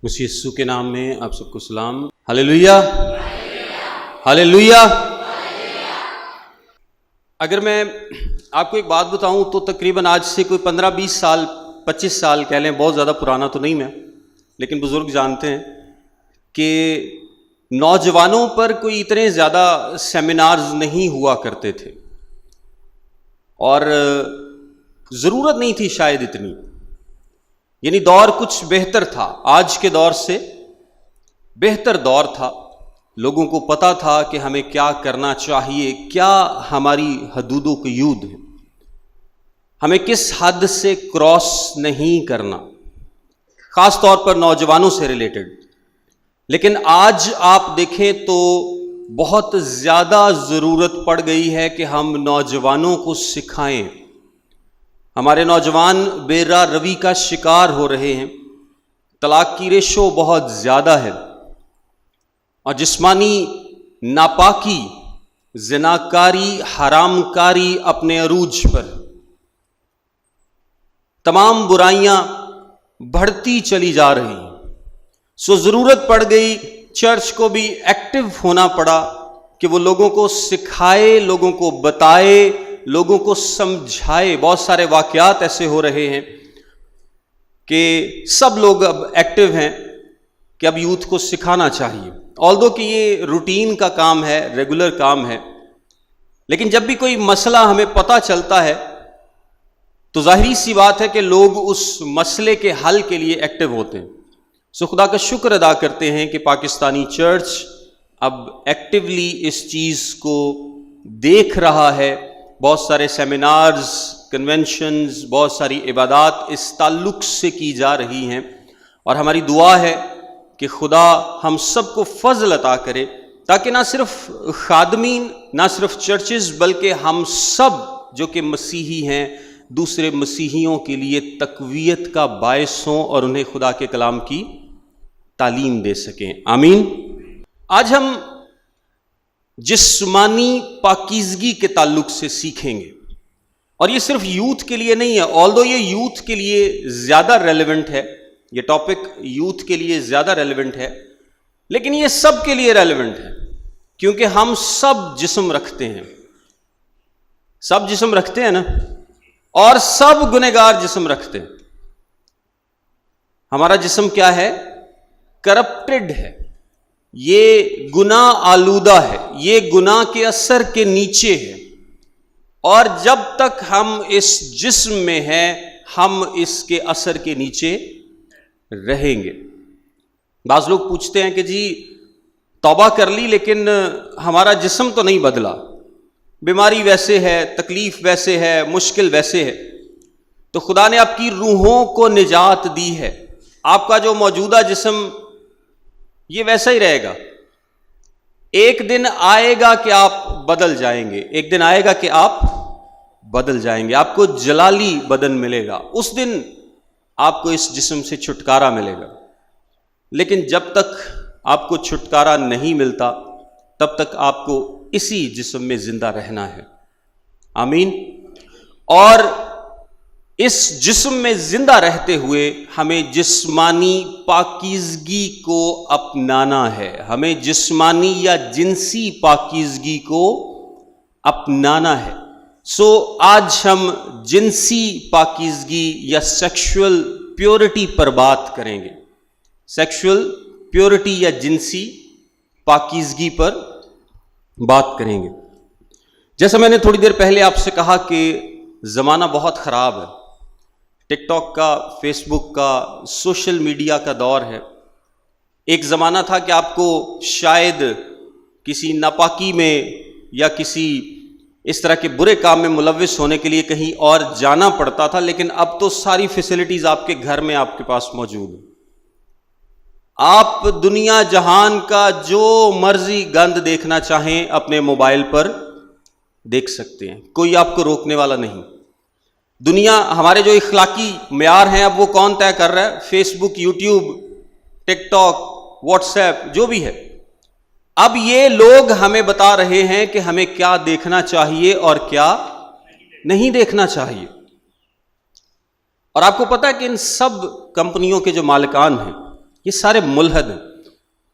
مسیح یسوع کے نام میں آپ سب کو سلام۔ ہاللیلویا، ہاللیلویا۔ اگر میں آپ کو ایک بات بتاؤں تو تقریباً آج سے کوئی 15-20 سال 25 سال کہہ لیں، بہت زیادہ پرانا تو نہیں میں، لیکن بزرگ جانتے ہیں کہ نوجوانوں پر کوئی اتنے زیادہ سیمینارز نہیں ہوا کرتے تھے، اور ضرورت نہیں تھی شاید اتنی، یعنی دور کچھ بہتر تھا، آج کے دور سے بہتر دور تھا۔ لوگوں کو پتا تھا کہ ہمیں کیا کرنا چاہیے، کیا ہماری حدود و قیود ہیں، ہمیں کس حد سے کراس نہیں کرنا، خاص طور پر نوجوانوں سے ریلیٹڈ۔ لیکن آج آپ دیکھیں تو بہت زیادہ ضرورت پڑ گئی ہے کہ ہم نوجوانوں کو سکھائیں۔ ہمارے نوجوان بے راہ روی کا شکار ہو رہے ہیں، طلاق کی ریشو بہت زیادہ ہے، اور جسمانی ناپاکی، زناکاری، حرام کاری اپنے عروج پر، تمام برائیاں بڑھتی چلی جا رہی ہیں۔ ضرورت پڑ گئی، چرچ کو بھی ایکٹیو ہونا پڑا کہ وہ لوگوں کو سکھائے، لوگوں کو بتائے، لوگوں کو سمجھائے۔ بہت سارے واقعات ایسے ہو رہے ہیں کہ سب لوگ اب ایکٹیو ہیں کہ اب یوتھ کو سکھانا چاہیے، آلدو کہ یہ روٹین کا کام ہے، ریگولر کام ہے، لیکن جب بھی کوئی مسئلہ ہمیں پتہ چلتا ہے تو ظاہری سی بات ہے کہ لوگ اس مسئلے کے حل کے لیے ایکٹیو ہوتے ہیں۔ خدا کا شکر ادا کرتے ہیں کہ پاکستانی چرچ اب ایکٹیولی اس چیز کو دیکھ رہا ہے۔ بہت سارے سیمینارز، کنونشنز، بہت ساری عبادات اس تعلق سے کی جا رہی ہیں، اور ہماری دعا ہے کہ خدا ہم سب کو فضل عطا کرے تاکہ نہ صرف خادمین، نہ صرف چرچز، بلکہ ہم سب جو کہ مسیحی ہیں دوسرے مسیحیوں کے لیے تقویت کا باعث ہوں اور انہیں خدا کے کلام کی تعلیم دے سکیں۔ آمین۔ آج ہم جسمانی پاکیزگی کے تعلق سے سیکھیں گے، اور یہ صرف یوتھ کے لیے نہیں ہے، آلدو یہ یوتھ کے لیے زیادہ ریلیونٹ ہے، یہ ٹاپک یوتھ کے لیے زیادہ ریلیونٹ ہے، لیکن یہ سب کے لیے ریلیونٹ ہے، کیونکہ ہم سب جسم رکھتے ہیں، سب جسم رکھتے ہیں نا، اور سب گنہگار جسم رکھتے ہیں۔ ہمارا جسم کیا ہے؟ کرپٹڈ ہے، یہ گناہ آلودہ ہے، یہ گناہ کے اثر کے نیچے ہے، اور جب تک ہم اس جسم میں ہیں ہم اس کے اثر کے نیچے رہیں گے۔ بعض لوگ پوچھتے ہیں کہ جی توبہ کر لی لیکن ہمارا جسم تو نہیں بدلا، بیماری ویسے ہے، تکلیف ویسے ہے، مشکل ویسے ہے۔ تو خدا نے آپ کی روحوں کو نجات دی ہے، آپ کا جو موجودہ جسم یہ ویسا ہی رہے گا۔ ایک دن آئے گا کہ آپ بدل جائیں گے، ایک دن آئے گا کہ آپ بدل جائیں گے، آپ کو جلالی بدن ملے گا، اس دن آپ کو اس جسم سے چھٹکارا ملے گا۔ لیکن جب تک آپ کو چھٹکارا نہیں ملتا تب تک آپ کو اسی جسم میں زندہ رہنا ہے۔ آمین۔ اور اس جسم میں زندہ رہتے ہوئے ہمیں جسمانی پاکیزگی کو اپنانا ہے، ہمیں جسمانی یا جنسی پاکیزگی کو اپنانا ہے۔ آج ہم جنسی پاکیزگی یا سیکشول پیورٹی پر بات کریں گے، سیکشول پیورٹی یا جنسی پاکیزگی پر بات کریں گے۔ جیسا میں نے تھوڑی دیر پہلے آپ سے کہا کہ زمانہ بہت خراب ہے، ٹک ٹاک کا، فیس بک کا، سوشل میڈیا کا دور ہے۔ ایک زمانہ تھا کہ آپ کو شاید کسی ناپاکی میں یا کسی اس طرح کے برے کام میں ملوث ہونے کے لیے کہیں اور جانا پڑتا تھا، لیکن اب تو ساری فیسلٹیز آپ کے گھر میں آپ کے پاس موجود ہیں۔ آپ دنیا جہان کا جو مرضی گند دیکھنا چاہیں اپنے موبائل پر دیکھ سکتے ہیں، کوئی آپ کو روکنے والا نہیں۔ دنیا، ہمارے جو اخلاقی معیار ہیں اب وہ کون طے کر رہا ہے؟ فیس بک، یوٹیوب، ٹک ٹاک، واٹس ایپ، جو بھی ہے، اب یہ لوگ ہمیں بتا رہے ہیں کہ ہمیں کیا دیکھنا چاہیے اور کیا نہیں دیکھنا چاہیے۔ اور آپ کو پتا ہے کہ ان سب کمپنیوں کے جو مالکان ہیں یہ سارے ملحد ہیں،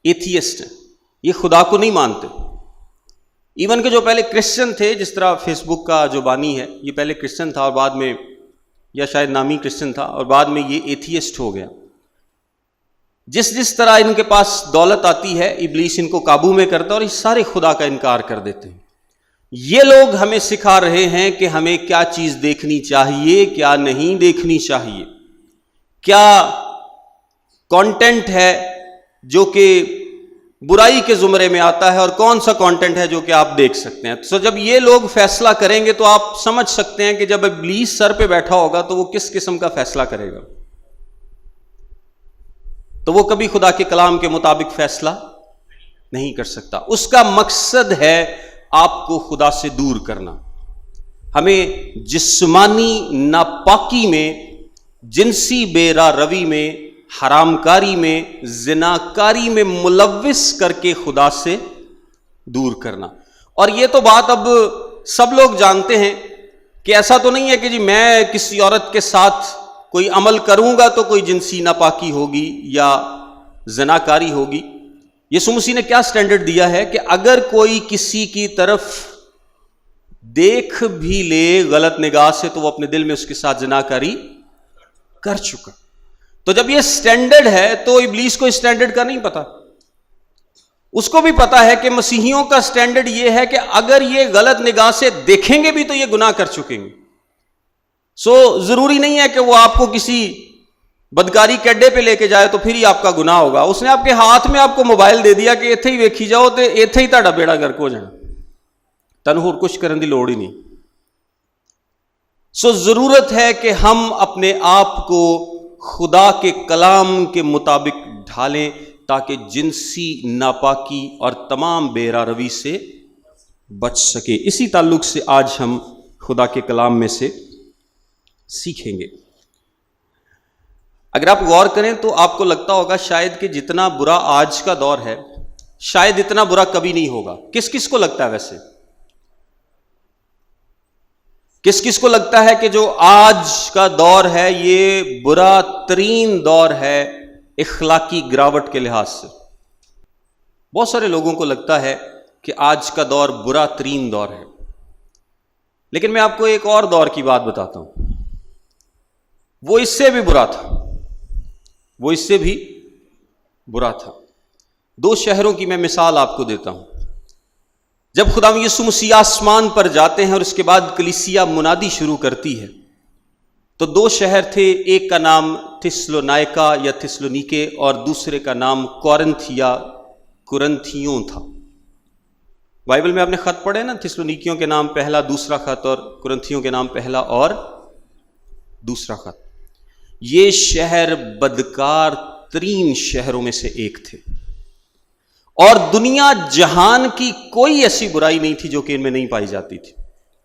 ایتھیسٹ ہیں، یہ خدا کو نہیں مانتے. ایون کہ جو پہلے کرسچن تھے، جس طرح فیس بک کا جو بانی ہے یہ پہلے کرسچن تھا اور بعد میں، یا شاید نامی کرسچن تھا اور بعد میں یہ ایتھیسٹ ہو گیا. جس طرح ان کے پاس دولت آتی ہے ابلیس ان کو قابو میں کرتا ہے اور یہ سارے خدا کا انکار کر دیتے ہیں. یہ لوگ ہمیں سکھا رہے ہیں کہ ہمیں کیا چیز دیکھنی چاہیے، کیا نہیں دیکھنی چاہیے، کیا کانٹینٹ ہے جو کہ برائی کے زمرے میں آتا ہے اور کون سا کانٹینٹ ہے جو کہ آپ دیکھ سکتے ہیں. تو جب یہ لوگ فیصلہ کریں گے تو آپ سمجھ سکتے ہیں کہ جب ابلیس سر پہ بیٹھا ہوگا تو وہ کس قسم کا فیصلہ کرے گا. تو وہ کبھی خدا کے کلام کے مطابق فیصلہ نہیں کر سکتا. اس کا مقصد ہے آپ کو خدا سے دور کرنا، ہمیں جسمانی ناپاکی میں، جنسی بے راہ روی میں، حرام کاری میں، زناکاری میں ملوث کر کے خدا سے دور کرنا. اور یہ تو بات اب سب لوگ جانتے ہیں کہ ایسا تو نہیں ہے کہ جی میں کسی عورت کے ساتھ کوئی عمل کروں گا تو کوئی جنسی ناپاکی ہوگی یا زناکاری ہوگی. یسوع مسیح نے کیا سٹینڈرڈ دیا ہے کہ اگر کوئی کسی کی طرف دیکھ بھی لے غلط نگاہ سے تو وہ اپنے دل میں اس کے ساتھ زناکاری کر چکا. تو جب یہ سٹینڈرڈ ہے تو ابلیس کو سٹینڈرڈ کا نہیں پتا. اس کو بھی پتا ہے کہ مسیحیوں کا سٹینڈرڈ یہ ہے کہ اگر یہ غلط نگاہ سے دیکھیں گے بھی تو یہ گناہ کر چکیں گے. سو ضروری نہیں ہے کہ وہ آپ کو کسی بدکاری کے اڈے پہ لے کے جائے تو پھر ہی آپ کا گناہ ہوگا. اس نے آپ کے ہاتھ میں آپ کو موبائل دے دیا کہ ایتھے ہی ویکھی جاؤ تو ایتھے ہی تہاڈا بیڑا گرک ہو جانا، تنہوں ہور کچھ کرن دی لوڑ ہی نہیں. سو ضرورت ہے کہ ہم اپنے آپ کو خدا کے کلام کے مطابق ڈھالیں تاکہ جنسی ناپاکی اور تمام بے راہ روی سے بچ سکے. اسی تعلق سے آج ہم خدا کے کلام میں سے سیکھیں گے. اگر آپ غور کریں تو آپ کو لگتا ہوگا شاید کہ جتنا برا آج کا دور ہے شاید اتنا برا کبھی نہیں ہوگا. کس کس کو لگتا ہے ویسے؟ کس کس کو لگتا ہے کہ جو آج کا دور ہے یہ برا ترین دور ہے اخلاقی گراوٹ کے لحاظ سے؟ بہت سارے لوگوں کو لگتا ہے کہ آج کا دور برا ترین دور ہے. لیکن میں آپ کو ایک اور دور کی بات بتاتا ہوں، وہ اس سے بھی برا تھا، وہ اس سے بھی برا تھا. 2 شہروں کی میں مثال آپ کو دیتا ہوں. جب خداوند یسوع مسیح آسمان پر جاتے ہیں اور اس کے بعد کلیسیا منادی شروع کرتی ہے تو 2 شہر تھے، ایک کا نام تھسلونائکا یا تھسلونیکے اور دوسرے کا نام کورنتھ یا کرنتھیوں تھا. بائبل میں آپ نے خط پڑھے نا، تھسلونیکیوں کے نام پہلا دوسرا خط اور کرنتھیوں کے نام پہلا اور دوسرا خط. یہ شہر بدکار ترین شہروں میں سے ایک تھے اور دنیا جہان کی کوئی ایسی برائی نہیں تھی جو کہ ان میں نہیں پائی جاتی تھی.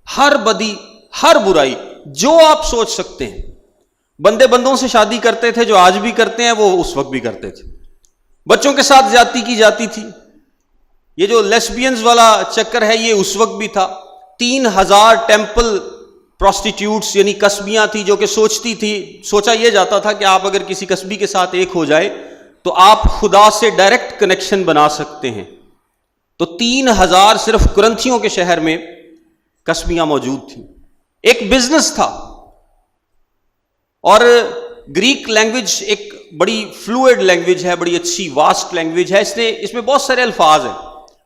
ہر بدی، ہر برائی جو آپ سوچ سکتے ہیں. بندے بندوں سے شادی کرتے تھے جو آج بھی کرتے ہیں، وہ اس وقت بھی کرتے تھے. بچوں کے ساتھ زیادتی کی جاتی تھی. یہ جو لیسبینز والا چکر ہے یہ اس وقت بھی تھا. 3000 ٹیمپل پروسٹیٹیوٹس یعنی قصبیاں تھی جو کہ سوچا یہ جاتا تھا کہ آپ اگر کسی قصبی کے ساتھ ایک ہو جائے تو آپ خدا سے ڈائریکٹ کنیکشن بنا سکتے ہیں. تو 3000 صرف کرنتھیوں کے شہر میں قصبیاں موجود تھیں. ایک بزنس تھا. اور گریک لینگویج ایک بڑی فلوئڈ لینگویج ہے، بڑی اچھی واسٹ لینگویج ہے. اس میں بہت سارے الفاظ ہیں.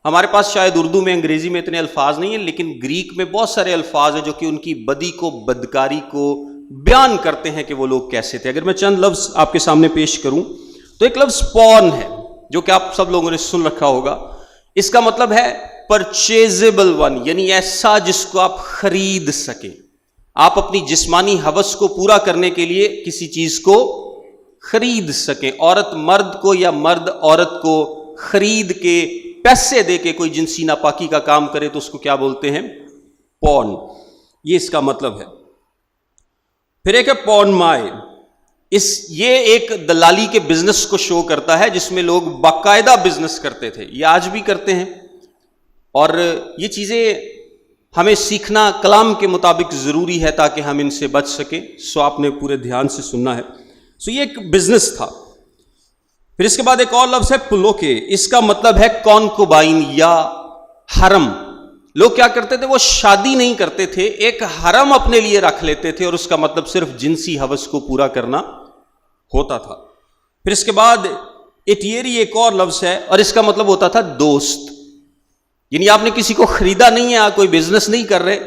ہمارے پاس شاید اردو میں، انگریزی میں اتنے الفاظ نہیں ہیں، لیکن گریک میں بہت سارے الفاظ ہیں جو کہ ان کی بدی کو، بدکاری کو بیان کرتے ہیں کہ وہ لوگ کیسے تھے. اگر میں چند لفظ آپ کے سامنے پیش کروں تو ایک لفظ پورن ہے جو کہ آپ سب لوگوں نے سن رکھا ہوگا. اس کا مطلب ہے پرچیزبل ون، یعنی ایسا جس کو آپ خرید سکیں. آپ اپنی جسمانی ہوس کو پورا کرنے کے لیے کسی چیز کو خرید سکیں. عورت مرد کو یا مرد عورت کو خرید کے، پیسے دے کے کوئی جنسی ناپاکی کا کام کرے تو اس کو کیا بولتے ہیں؟ پورن. یہ اس کا مطلب ہے. پھر ایک ہے پورن مائے. یہ ایک دلالی کے بزنس کو شو کرتا ہے جس میں لوگ باقاعدہ بزنس کرتے تھے. یہ آج بھی کرتے ہیں اور یہ چیزیں ہمیں سیکھنا کلام کے مطابق ضروری ہے تاکہ ہم ان سے بچ سکیں. سو آپ نے پورے دھیان سے سننا ہے. سو یہ ایک بزنس تھا. پھر اس کے بعد ایک اور لفظ ہے پلوکے، اس کا مطلب ہے کونکوبائن یا حرم. لوگ کیا کرتے تھے؟ وہ شادی نہیں کرتے تھے، ایک حرم اپنے لیے رکھ لیتے تھے، اور اس کا مطلب صرف جنسی ہوس کو پورا کرنا ہوتا تھا. پھر اس کے بعد اٹیری ایک اور لفظ ہے، اور اس کا مطلب ہوتا تھا دوست. یعنی آپ نے کسی کو خریدا نہیں ہے، آپ کوئی بزنس نہیں کر رہے،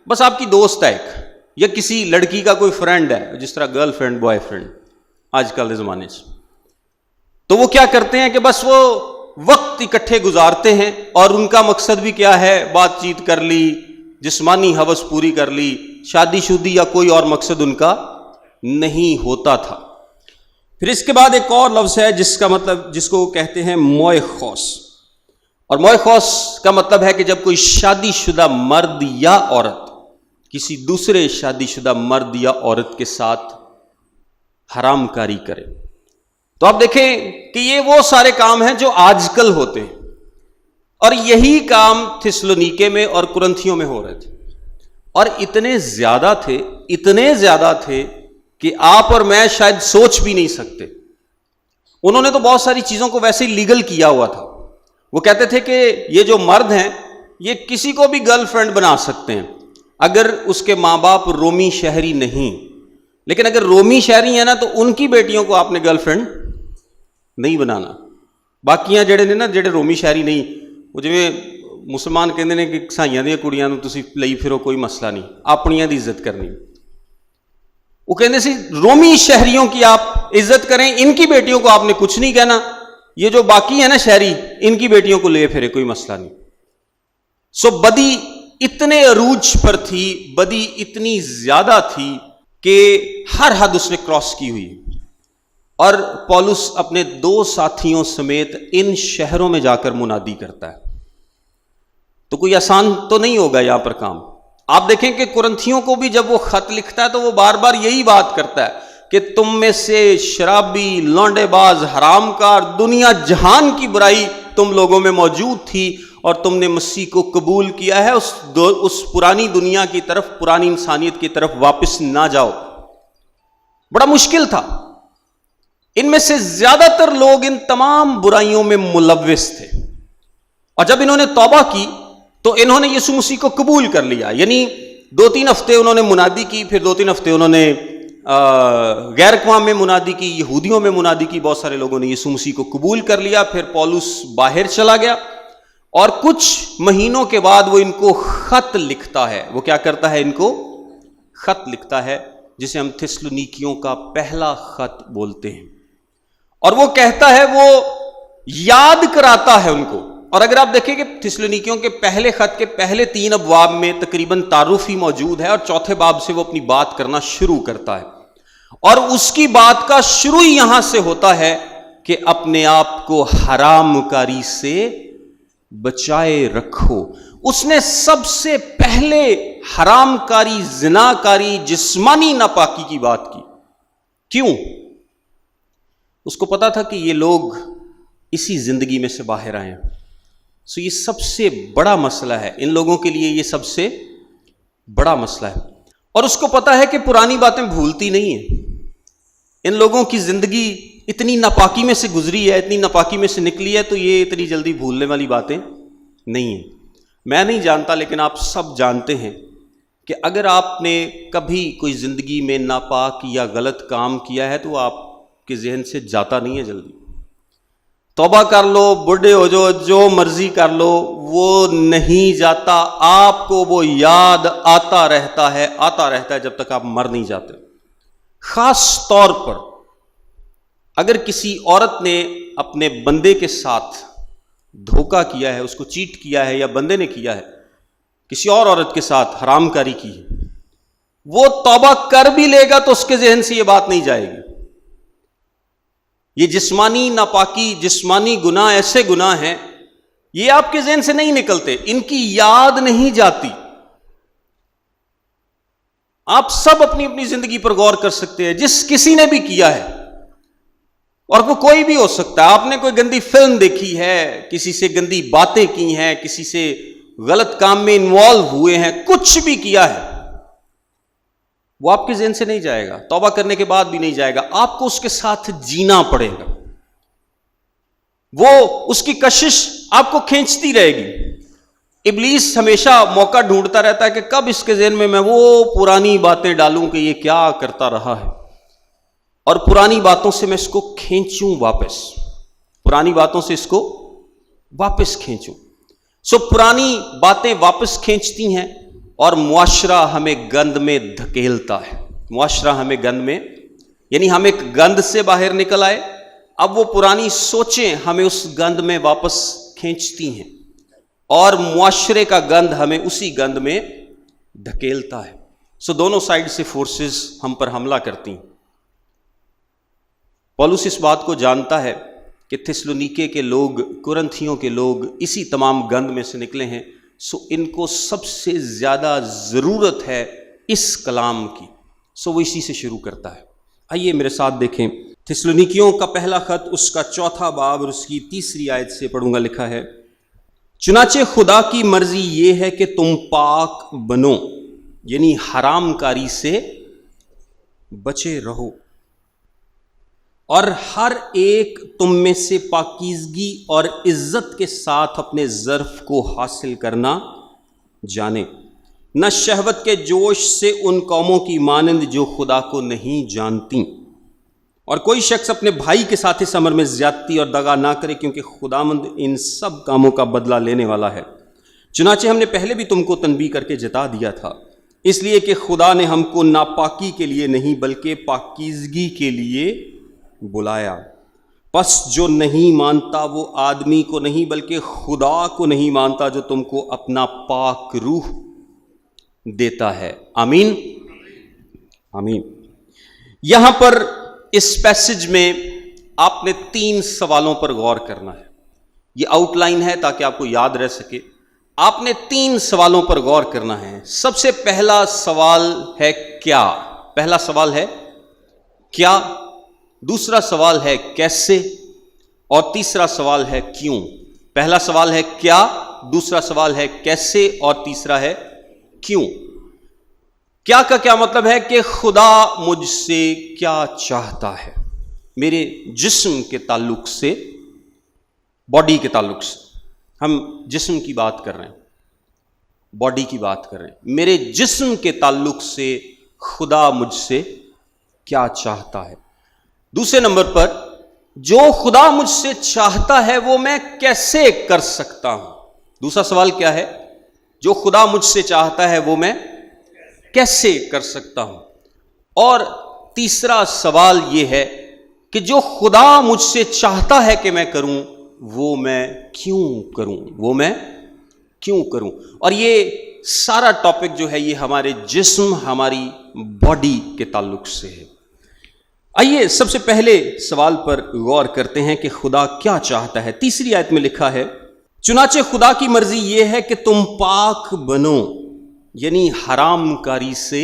بس آپ کی دوست ہے ایک، یا کسی لڑکی کا کوئی فرینڈ ہے، جس طرح گرل فرینڈ بوائے فرینڈ آج کل کے زمانے سے. تو وہ کیا کرتے ہیں کہ بس وہ وقت اکٹھے گزارتے ہیں، اور ان کا مقصد بھی کیا ہے؟ بات چیت کر لی، جسمانی ہوس پوری کر لی، شادی شدی یا کوئی اور مقصد ان کا نہیں ہوتا تھا. پھر اس کے بعد ایک اور لفظ ہے جس کا مطلب، جس کو کہتے ہیں موئخوس. اور موئخوس کا مطلب ہے کہ جب کوئی شادی شدہ مرد یا عورت کسی دوسرے شادی شدہ مرد یا عورت کے ساتھ حرام کاری کرے. تو آپ دیکھیں کہ یہ وہ سارے کام ہیں جو آج کل ہوتے ہیں، اور یہی کام تھسلونیکے میں اور کرنتھیوں میں ہو رہے تھے، اور اتنے زیادہ تھے کہ آپ اور میں شاید سوچ بھی نہیں سکتے. انہوں نے تو بہت ساری چیزوں کو ویسے ہی لیگل کیا ہوا تھا. وہ کہتے تھے کہ یہ جو مرد ہیں یہ کسی کو بھی گرل فرینڈ بنا سکتے ہیں اگر اس کے ماں باپ رومی شہری نہیں، لیکن اگر رومی شہری ہیں نا تو ان کی بیٹیوں کو آپ نے گرل فرینڈ نہیں بنانا. باقیاں جڑے نے نا، جڑے رومی شہری نہیں، وہ جویں مسلمان کہندے نے کہ کسائیاں دی کڑیاں نوں تسی لئی پھرو کوئی مسئلہ نہیں، اپنیاں دی عزت کرنی. وہ کہندے سی رومی شہریوں کی آپ عزت کریں، ان کی بیٹیوں کو آپ نے کچھ نہیں کہنا، یہ جو باقی ہیں نا شہری، ان کی بیٹیوں کو لے پھرے کوئی مسئلہ نہیں. سو بدی اتنے عروج پر تھی، بدی اتنی زیادہ تھی کہ ہر حد اس نے کراس کی ہوئی. اور پولس اپنے 2 ساتھیوں سمیت ان شہروں میں جا کر منادی کرتا ہے. تو کوئی آسان تو نہیں ہوگا یہاں پر کام. آپ دیکھیں کہ کرنتھیوں کو بھی جب وہ خط لکھتا ہے تو وہ بار بار یہی بات کرتا ہے کہ تم میں سے شرابی، لونڈے باز، حرام کار، دنیا جہان کی برائی تم لوگوں میں موجود تھی، اور تم نے مسیح کو قبول کیا ہے. اس پرانی دنیا کی طرف، پرانی انسانیت کی طرف واپس نہ جاؤ. بڑا مشکل تھا. ان میں سے زیادہ تر لوگ ان تمام برائیوں میں ملوث تھے، اور جب انہوں نے توبہ کی تو انہوں نے یسوع مسیح کو قبول کر لیا. یعنی 2-3 ہفتے انہوں نے منادی کی، پھر 2-3 ہفتے انہوں نے غیر اقوام میں منادی کی، یہودیوں میں منادی کی. بہت سارے لوگوں نے یسوع مسیح کو قبول کر لیا. پھر پولس باہر چلا گیا، اور کچھ مہینوں کے بعد وہ ان کو خط لکھتا ہے. وہ کیا کرتا ہے؟ ان کو خط لکھتا ہے، جسے ہم تھسلونیکیوں کا پہلا خط بولتے ہیں. اور وہ کہتا ہے، وہ یاد کراتا ہے ان کو. اور اگر آپ دیکھیں کہ تھسلونیکیوں کے پہلے خط کے پہلے 3 ابواب میں تقریباً تعارف ہی موجود ہے، اور چوتھے باب سے وہ اپنی بات کرنا شروع کرتا ہے. اور اس کی بات کا شروع ہی یہاں سے ہوتا ہے کہ اپنے آپ کو حرام کاری سے بچائے رکھو. اس نے سب سے پہلے حرام کاری، زنا کاری، جسمانی ناپاکی کی بات کی. کیوں؟ اس کو پتا تھا کہ یہ لوگ اسی زندگی میں سے باہر آئے ہیں. سو یہ سب سے بڑا مسئلہ ہے ان لوگوں کے لیے، یہ سب سے بڑا مسئلہ ہے. اور اس کو پتا ہے کہ پرانی باتیں بھولتی نہیں ہیں. ان لوگوں کی زندگی اتنی ناپاکی میں سے گزری ہے، اتنی ناپاکی میں سے نکلی ہے، تو یہ اتنی جلدی بھولنے والی باتیں نہیں ہیں. میں نہیں جانتا، لیکن آپ سب جانتے ہیں کہ اگر آپ نے کبھی کوئی زندگی میں ناپاک یا غلط کام کیا ہے تو آپ کے ذہن سے جاتا نہیں ہے جلدی. توبہ کر لو، بوڑھے ہو جو، جو مرضی کر لو، وہ نہیں جاتا. آپ کو وہ یاد آتا رہتا ہے جب تک آپ مر نہیں جاتے. خاص طور پر اگر کسی عورت نے اپنے بندے کے ساتھ دھوکہ کیا ہے، اس کو چیٹ کیا ہے، یا بندے نے کیا ہے کسی اور عورت کے ساتھ حرام کاری کی ہے، وہ توبہ کر بھی لے گا تو اس کے ذہن سے یہ بات نہیں جائے گی. یہ جسمانی ناپاکی، جسمانی گناہ ایسے گناہ ہیں، یہ آپ کے ذہن سے نہیں نکلتے، ان کی یاد نہیں جاتی. آپ سب اپنی اپنی زندگی پر غور کر سکتے ہیں، جس کسی نے بھی کیا ہے، اور وہ کوئی بھی ہو سکتا ہے. آپ نے کوئی گندی فلم دیکھی ہے، کسی سے گندی باتیں کی ہیں، کسی سے غلط کام میں انوالو ہوئے ہیں، کچھ بھی کیا ہے، وہ آپ کے ذہن سے نہیں جائے گا. توبہ کرنے کے بعد بھی نہیں جائے گا. آپ کو اس کے ساتھ جینا پڑے گا. وہ اس کی کشش آپ کو کھینچتی رہے گی. ابلیس ہمیشہ موقع ڈھونڈتا رہتا ہے کہ کب اس کے ذہن میں وہ پرانی باتیں ڈالوں کہ یہ کیا کرتا رہا ہے، اور پرانی باتوں سے میں اس کو کھینچوں واپس، پرانی باتوں سے اس کو واپس کھینچوں. پرانی باتیں واپس کھینچتی ہیں اور معاشرہ ہمیں گند میں دھکیلتا ہے. معاشرہ ہمیں گند میں، یعنی ہم ایک گند سے باہر نکل آئے، اب وہ پرانی سوچیں ہمیں اس گند میں واپس کھینچتی ہیں، اور معاشرے کا گند ہمیں اسی گند میں دھکیلتا ہے. دونوں سائیڈ سے فورسز ہم پر حملہ کرتی ہیں. پولس اس بات کو جانتا ہے کہ تھیسلونیکے کے لوگ، کرنتھیوں کے لوگ اسی تمام گند میں سے نکلے ہیں، ان کو سب سے زیادہ ضرورت ہے اس کلام کی. وہ اسی سے شروع کرتا ہے. آئیے میرے ساتھ دیکھیں تھیسلونیکیوں کا پہلا خط، اس کا 4 باب اور اس کی 3 آیت سے پڑھوں گا. لکھا ہے، چنانچہ خدا کی مرضی یہ ہے کہ تم پاک بنو، یعنی حرام کاری سے بچے رہو، اور ہر ایک تم میں سے پاکیزگی اور عزت کے ساتھ اپنے ظرف کو حاصل کرنا جانے، نہ شہوت کے جوش سے ان قوموں کی مانند جو خدا کو نہیں جانتی. اور کوئی شخص اپنے بھائی کے ساتھ اس امر میں زیادتی اور دغا نہ کرے، کیونکہ خداوند ان سب کاموں کا بدلہ لینے والا ہے. چنانچہ ہم نے پہلے بھی تم کو تنبیہ کر کے جتا دیا تھا، اس لیے کہ خدا نے ہم کو ناپاکی کے لیے نہیں بلکہ پاکیزگی کے لیے بلایا. پس جو نہیں مانتا وہ آدمی کو نہیں بلکہ خدا کو نہیں مانتا جو تم کو اپنا پاک روح دیتا ہے. آمین آمین. یہاں پر اس پیسج میں آپ نے 3 سوالوں پر غور کرنا ہے. یہ آؤٹ لائن ہے تاکہ آپ کو یاد رہ سکے. آپ نے 3 سوالوں پر غور کرنا ہے. سب سے پہلا سوال ہے کیا. پہلا سوال ہے کیا، دوسرا سوال ہے کیسے، اور تیسرا سوال ہے کیوں. پہلا سوال ہے کیا، دوسرا سوال ہے کیسے، اور تیسرا ہے کیوں. کیا کا کیا مطلب ہے کہ خدا مجھ سے کیا چاہتا ہے، میرے جسم کے تعلق سے، باڈی کے تعلق سے. ہم جسم کی بات کر رہے ہیں، باڈی کی بات کر رہے ہیں. میرے جسم کے تعلق سے خدا مجھ سے کیا چاہتا ہے. دوسرے نمبر پر جو خدا مجھ سے چاہتا ہے وہ میں کیسے کر سکتا ہوں. دوسرا سوال کیا ہے، جو خدا مجھ سے چاہتا ہے وہ میں کیسے کر سکتا ہوں. اور تیسرا سوال یہ ہے کہ جو خدا مجھ سے چاہتا ہے کہ میں کروں وہ میں کیوں کروں، وہ میں کیوں کروں. اور یہ سارا ٹاپک جو ہے یہ ہمارے جسم، ہماری باڈی کے تعلق سے ہے. آئیے سب سے پہلے سوال پر غور کرتے ہیں کہ خدا کیا چاہتا ہے. 3 آیت میں لکھا ہے، چنانچہ خدا کی مرضی یہ ہے کہ تم پاک بنو، یعنی حرام کاری سے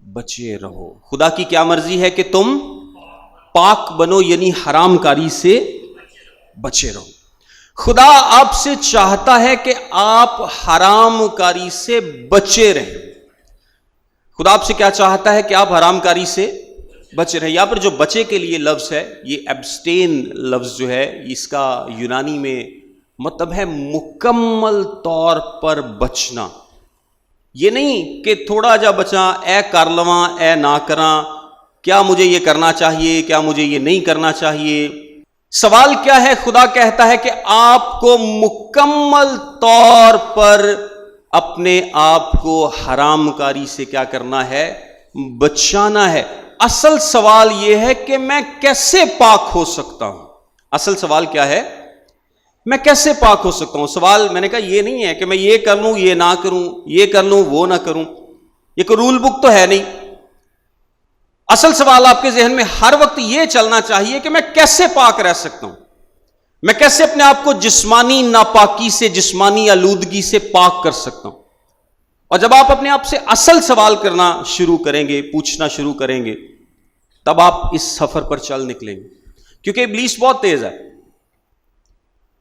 بچے رہو. خدا کی کیا مرضی ہے کہ تم پاک بنو، یعنی حرام کاری سے بچے رہو. خدا آپ سے چاہتا ہے کہ آپ حرام کاری سے بچے رہیں. خدا آپ سے کیا چاہتا ہے کہ آپ حرام کاری سے بچے رہیں. یہاں پر جو بچے کے لیے لفظ ہے، یہ ایبسٹین لفظ جو ہے، اس کا یونانی میں مطلب ہے مکمل طور پر بچنا. یہ نہیں کہ تھوڑا جا بچاں، اے کر لواں اے نہ کراں، کیا مجھے یہ کرنا چاہیے، کیا مجھے یہ نہیں کرنا چاہیے. سوال کیا ہے، خدا کہتا ہے کہ آپ کو مکمل طور پر اپنے آپ کو حرام کاری سے کیا کرنا ہے، بچانا ہے. اصل سوال یہ ہے کہ میں کیسے پاک ہو سکتا ہوں. اصل سوال کیا ہے، میں کیسے پاک ہو سکتا ہوں. سوال میں نے کہا یہ نہیں ہے کہ میں یہ کر لوں یہ نہ کروں، یہ کر لوں وہ نہ کروں. یہ کوئی رول بک تو ہے نہیں. اصل سوال آپ کے ذہن میں ہر وقت یہ چلنا چاہیے کہ میں کیسے پاک رہ سکتا ہوں، میں کیسے اپنے آپ کو جسمانی ناپاکی سے، جسمانی آلودگی سے پاک کر سکتا ہوں. اور جب آپ اپنے آپ سے اصل سوال کرنا شروع کریں گے، پوچھنا شروع کریں گے، تب آپ اس سفر پر چل نکلیں گے. کیونکہ ابلیس بہت تیز ہے،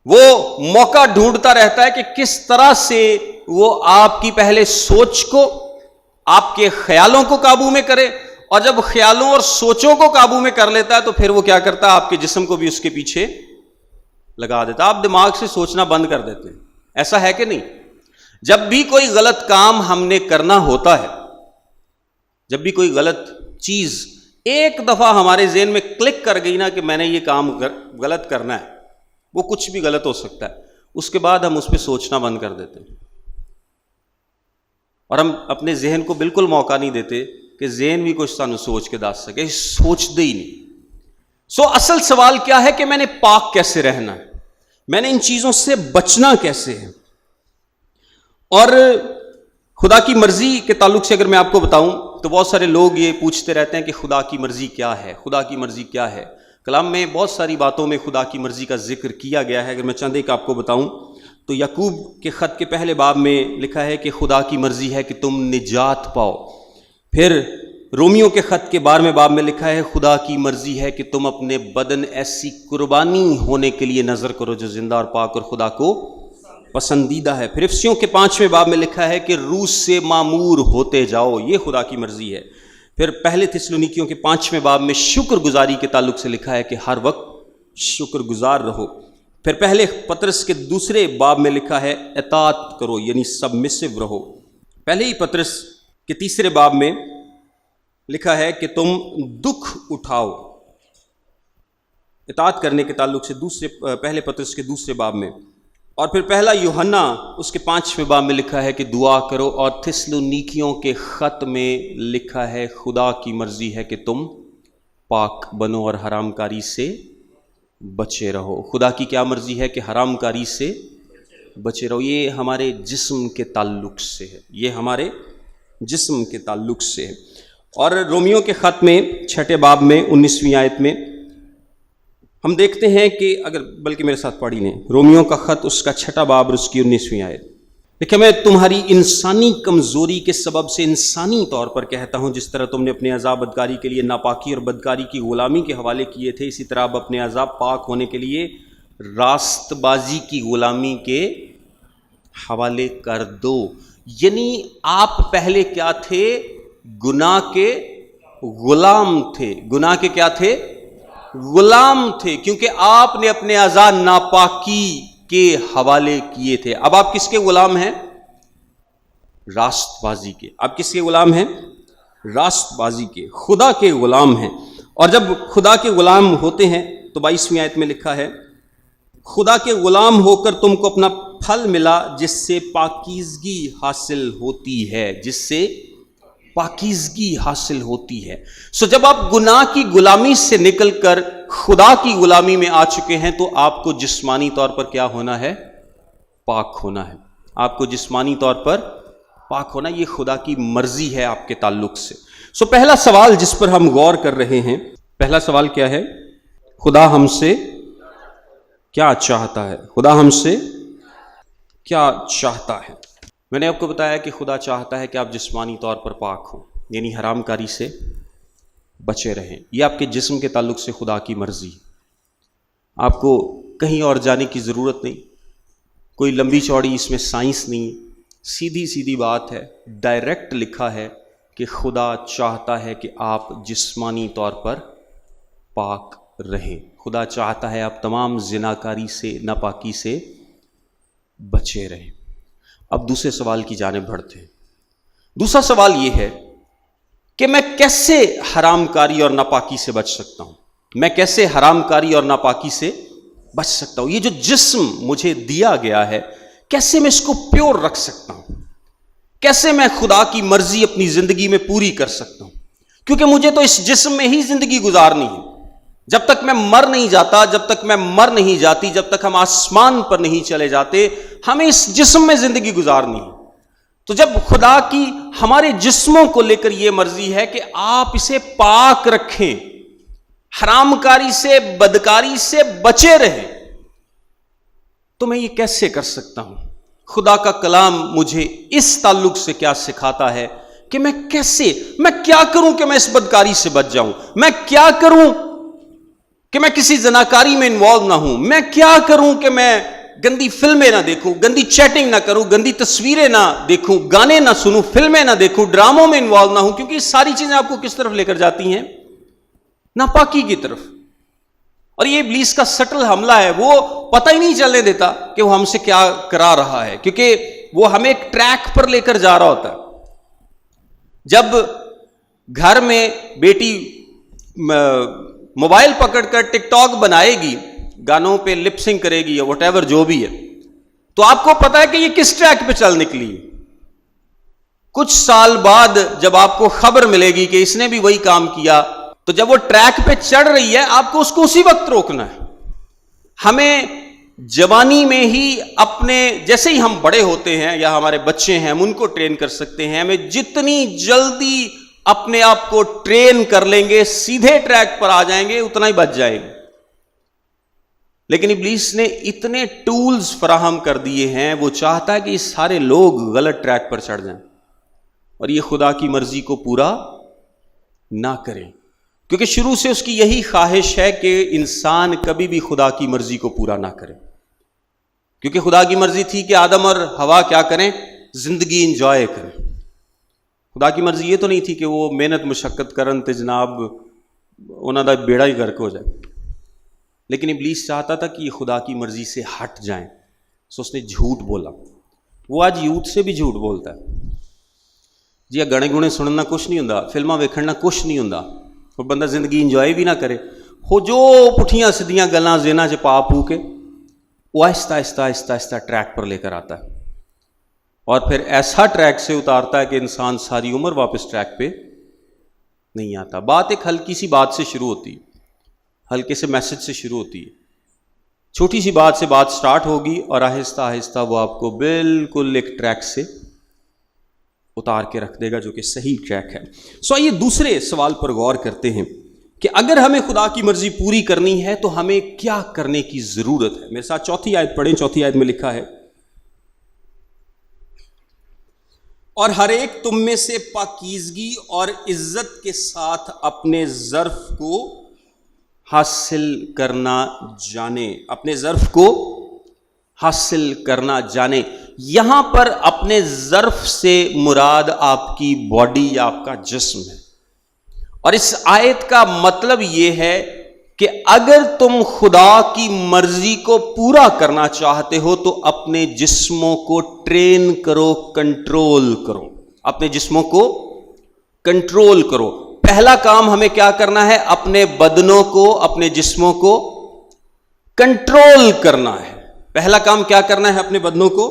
وہ موقع ڈھونڈتا رہتا ہے کہ کس طرح سے وہ آپ کی پہلے سوچ کو، آپ کے خیالوں کو قابو میں کرے، اور جب خیالوں اور سوچوں کو قابو میں کر لیتا ہے تو پھر وہ کیا کرتا ہے، آپ کے جسم کو بھی اس کے پیچھے لگا دیتا. آپ دماغ سے سوچنا بند کر دیتے ہیں. ایسا ہے کہ نہیں؟ جب بھی کوئی غلط کام ہم نے کرنا ہوتا ہے، جب بھی کوئی غلط چیز ایک دفعہ ہمارے ذہن میں کلک کر گئی نا کہ میں نے یہ کام غلط کرنا ہے، وہ کچھ بھی غلط ہو سکتا ہے، اس کے بعد ہم اس پہ سوچنا بند کر دیتے ہیں، اور ہم اپنے ذہن کو بالکل موقع نہیں دیتے کہ ذہن بھی کچھ سانو سوچ کے دس سکے. سوچتے ہی نہیں. اصل سوال کیا ہے کہ میں نے پاک کیسے رہنا ہے، میں نے ان چیزوں سے بچنا کیسے ہے. اور خدا کی مرضی کے تعلق سے اگر میں آپ کو بتاؤں تو بہت سارے لوگ یہ پوچھتے رہتے ہیں کہ خدا کی مرضی کیا ہے، خدا کی مرضی کیا ہے. کلام میں بہت ساری باتوں میں خدا کی مرضی کا ذکر کیا گیا ہے. اگر میں چند ایک آپ کو بتاؤں تو یعقوب کے خط کے پہلے باب میں لکھا ہے کہ خدا کی مرضی ہے کہ تم نجات پاؤ. پھر رومیوں کے خط کے 12ویں باب میں لکھا ہے خدا کی مرضی ہے کہ تم اپنے بدن ایسی قربانی ہونے کے لیے نظر کرو جو زندہ اور پاک اور خدا کو پسندیدہ ہے. پھر افسیوں کے 5ویں باب میں لکھا ہے کہ روح سے معمور ہوتے جاؤ، یہ خدا کی مرضی ہے. پھر پہلے تھسلونیکیوں کے 5ویں باب میں شکر گزاری کے تعلق سے لکھا ہے کہ ہر وقت شکر گزار رہو. پھر پہلے پطرس کے 2 باب میں لکھا ہے اطاعت کرو، یعنی سبمسو رہو. پہلے ہی پطرس کے 3 باب میں لکھا ہے کہ تم دکھ اٹھاؤ. اطاعت کرنے کے تعلق سے پہلے پطرس کے 2 باب میں. اور پھر پہلا یوحنا اس کے 5ویں باب میں لکھا ہے کہ دعا کرو. اور تھسلونیکیوں کے خط میں لکھا ہے خدا کی مرضی ہے کہ تم پاک بنو اور حرام کاری سے بچے رہو. خدا کی کیا مرضی ہے کہ حرام کاری سے بچے رہو. یہ ہمارے جسم کے تعلق سے ہے، یہ ہمارے جسم کے تعلق سے ہے. اور رومیوں کے خط میں 6 باب میں 19ویں آیت میں ہم دیکھتے ہیں کہ بلکہ میرے ساتھ پڑھی لیں رومیوں کا خط اس کا 6 باب اور اس کی 19ویں آیت. دیکھیں میں تمہاری انسانی کمزوری کے سبب سے انسانی طور پر کہتا ہوں، جس طرح تم نے اپنے اعضاء بدکاری کے لیے ناپاکی اور بدکاری کی غلامی کے حوالے کیے تھے، اسی طرح اب اپنے اعضاء پاک ہونے کے لیے راست بازی کی غلامی کے حوالے کر دو. یعنی آپ پہلے کیا تھے؟ گناہ کے غلام تھے. گناہ کے کیا تھے؟ غلام تھے، کیونکہ آپ نے اپنے اعضاء ناپاکی کے حوالے کیے تھے. اب آپ کس کے غلام ہیں؟ راست بازی کے. آپ کس کے غلام ہیں؟ راست بازی کے، خدا کے غلام ہیں. اور جب خدا کے غلام ہوتے ہیں تو 22ویں آیت میں لکھا ہے خدا کے غلام ہو کر تم کو اپنا پھل ملا جس سے پاکیزگی حاصل ہوتی ہے، جس سے پاکیزگی حاصل ہوتی ہے. جب آپ گناہ کی غلامی سے نکل کر خدا کی غلامی میں آ چکے ہیں تو آپ کو جسمانی طور پر کیا ہونا ہے؟ پاک ہونا ہے. آپ کو جسمانی طور پر پاک ہونا، یہ خدا کی مرضی ہے آپ کے تعلق سے. پہلا سوال جس پر ہم غور کر رہے ہیں، پہلا سوال کیا ہے؟ خدا ہم سے کیا چاہتا ہے؟ خدا ہم سے کیا چاہتا ہے؟ میں نے آپ کو بتایا کہ خدا چاہتا ہے کہ آپ جسمانی طور پر پاک ہوں، یعنی حرام کاری سے بچے رہیں. یہ آپ کے جسم کے تعلق سے خدا کی مرضی. آپ کو کہیں اور جانے کی ضرورت نہیں، کوئی لمبی چوڑی اس میں سائنس نہیں، سیدھی سیدھی بات ہے. ڈائریکٹ لکھا ہے کہ خدا چاہتا ہے کہ آپ جسمانی طور پر پاک رہیں. خدا چاہتا ہے آپ تمام زناکاری سے، ناپاکی سے بچے رہیں. اب دوسرے سوال کی جانب بڑھتے ہیں. دوسرا سوال یہ ہے کہ میں کیسے حرام کاری اور ناپاکی سے بچ سکتا ہوں؟ میں کیسے حرام کاری اور ناپاکی سے بچ سکتا ہوں؟ یہ جو جسم مجھے دیا گیا ہے، کیسے میں اس کو پیور رکھ سکتا ہوں؟ کیسے میں خدا کی مرضی اپنی زندگی میں پوری کر سکتا ہوں؟ کیونکہ مجھے تو اس جسم میں ہی زندگی گزارنی ہے. جب تک میں مر نہیں جاتا، جب تک میں مر نہیں جاتی، جب تک ہم آسمان پر نہیں چلے جاتے، ہمیں اس جسم میں زندگی گزارنی ہے. تو جب خدا کی ہمارے جسموں کو لے کر یہ مرضی ہے کہ آپ اسے پاک رکھیں، حرام کاری سے، بدکاری سے بچے رہیں، تو میں یہ کیسے کر سکتا ہوں؟ خدا کا کلام مجھے اس تعلق سے کیا سکھاتا ہے کہ میں کیا کروں کہ میں اس بدکاری سے بچ جاؤں؟ میں کیا کروں کہ میں کسی زناکاری میں انوالو نہ ہوں؟ میں کیا کروں کہ میں گندی فلمیں نہ دیکھوں، گندی چیٹنگ نہ کروں، گندی تصویریں نہ دیکھوں، گانے نہ سنوں، فلمیں نہ دیکھوں، ڈراموں میں انوالو نہ ہوں؟ کیونکہ یہ ساری چیزیں آپ کو کس طرف لے کر جاتی ہیں؟ ناپاکی کی طرف. اور یہ ابلیس کا سٹل حملہ ہے، وہ پتہ ہی نہیں چلنے دیتا کہ وہ ہم سے کیا کرا رہا ہے، کیونکہ وہ ہمیں ایک ٹریک پر لے کر جا رہا ہوتا ہے۔ جب گھر میں بیٹی موبائل پکڑ کر ٹک ٹاک بنائے گی، گانوں پہ لپ سنگ کرے گی یا وٹ ایور جو بھی ہے، تو آپ کو پتا ہے کہ یہ کس ٹریک پہ چل نکلی ہے۔ کچھ سال بعد جب آپ کو خبر ملے گی کہ اس نے بھی وہی کام کیا، تو جب وہ ٹریک پہ چڑھ رہی ہے آپ کو اس کو اسی وقت روکنا ہے۔ ہمیں جوانی میں ہی اپنے، جیسے ہی ہم بڑے ہوتے ہیں یا ہمارے بچے ہیں، ہم ان کو ٹرین کر سکتے ہیں، ہمیں جتنی جلدی اپنے آپ کو ٹرین کر لیں گے، سیدھے ٹریک پر آ جائیں گے، اتنا ہی بچ جائیں گے۔ لیکن ابلیس نے اتنے ٹولز فراہم کر دیے ہیں، وہ چاہتا ہے کہ یہ سارے لوگ غلط ٹریک پر چڑھ جائیں اور یہ خدا کی مرضی کو پورا نہ کریں، کیونکہ شروع سے اس کی یہی خواہش ہے کہ انسان کبھی بھی خدا کی مرضی کو پورا نہ کرے، کیونکہ خدا کی مرضی تھی کہ آدم اور حوا کیا کریں؟ زندگی انجوائے کریں۔ خدا کی مرضی یہ تو نہیں تھی کہ وہ محنت مشقت کرن تے جناب انہوں دا بیڑا ہی غرق ہو جائے، لیکن ابلیس چاہتا تھا کہ یہ خدا کی مرضی سے ہٹ جائیں، سو اس نے جھوٹ بولا۔ وہ آج یوتھ سے بھی جھوٹ بولتا ہے جی، گانے گونے سننا کچھ نہیں ہوندا، فلماں ویکھنا کچھ نہیں ہوندا، وہ بندہ زندگی انجوائے بھی نہ کرے، ہو جو پٹھیاں سدھیاں گلاں زینا چ پا پو کے وہ آہستہ آہستہ آہستہ آہستہ ٹریک پر لے کر آتا ہے، اور پھر ایسا ٹریک سے اتارتا ہے کہ انسان ساری عمر واپس ٹریک پہ نہیں آتا۔ بات ایک ہلکی سی بات سے شروع ہوتی ہے، ہلکے سے میسج سے شروع ہوتی ہے، چھوٹی سی بات سے بات سٹارٹ ہوگی اور آہستہ آہستہ وہ آپ کو بالکل ایک ٹریک سے اتار کے رکھ دے گا جو کہ صحیح ٹریک ہے۔ سو آئیے دوسرے سوال پر غور کرتے ہیں کہ اگر ہمیں خدا کی مرضی پوری کرنی ہے تو ہمیں کیا کرنے کی ضرورت ہے۔ میرے ساتھ چوتھی آیت پڑھیں، چوتھی آیت میں لکھا ہے، اور ہر ایک تم میں سے پاکیزگی اور عزت کے ساتھ اپنے ظرف کو حاصل کرنا جانے، اپنے ظرف کو حاصل کرنا جانے۔ یہاں پر اپنے ظرف سے مراد آپ کی باڈی یا آپ کا جسم ہے، اور اس آیت کا مطلب یہ ہے کہ اگر تم خدا کی مرضی کو پورا کرنا چاہتے ہو تو اپنے جسموں کو ٹرین کرو، کنٹرول کرو، اپنے جسموں کو کنٹرول کرو۔ پہلا کام ہمیں کیا کرنا ہے؟ اپنے بدنوں کو، اپنے جسموں کو کنٹرول کرنا ہے۔ پہلا کام کیا کرنا ہے؟ اپنے بدنوں کو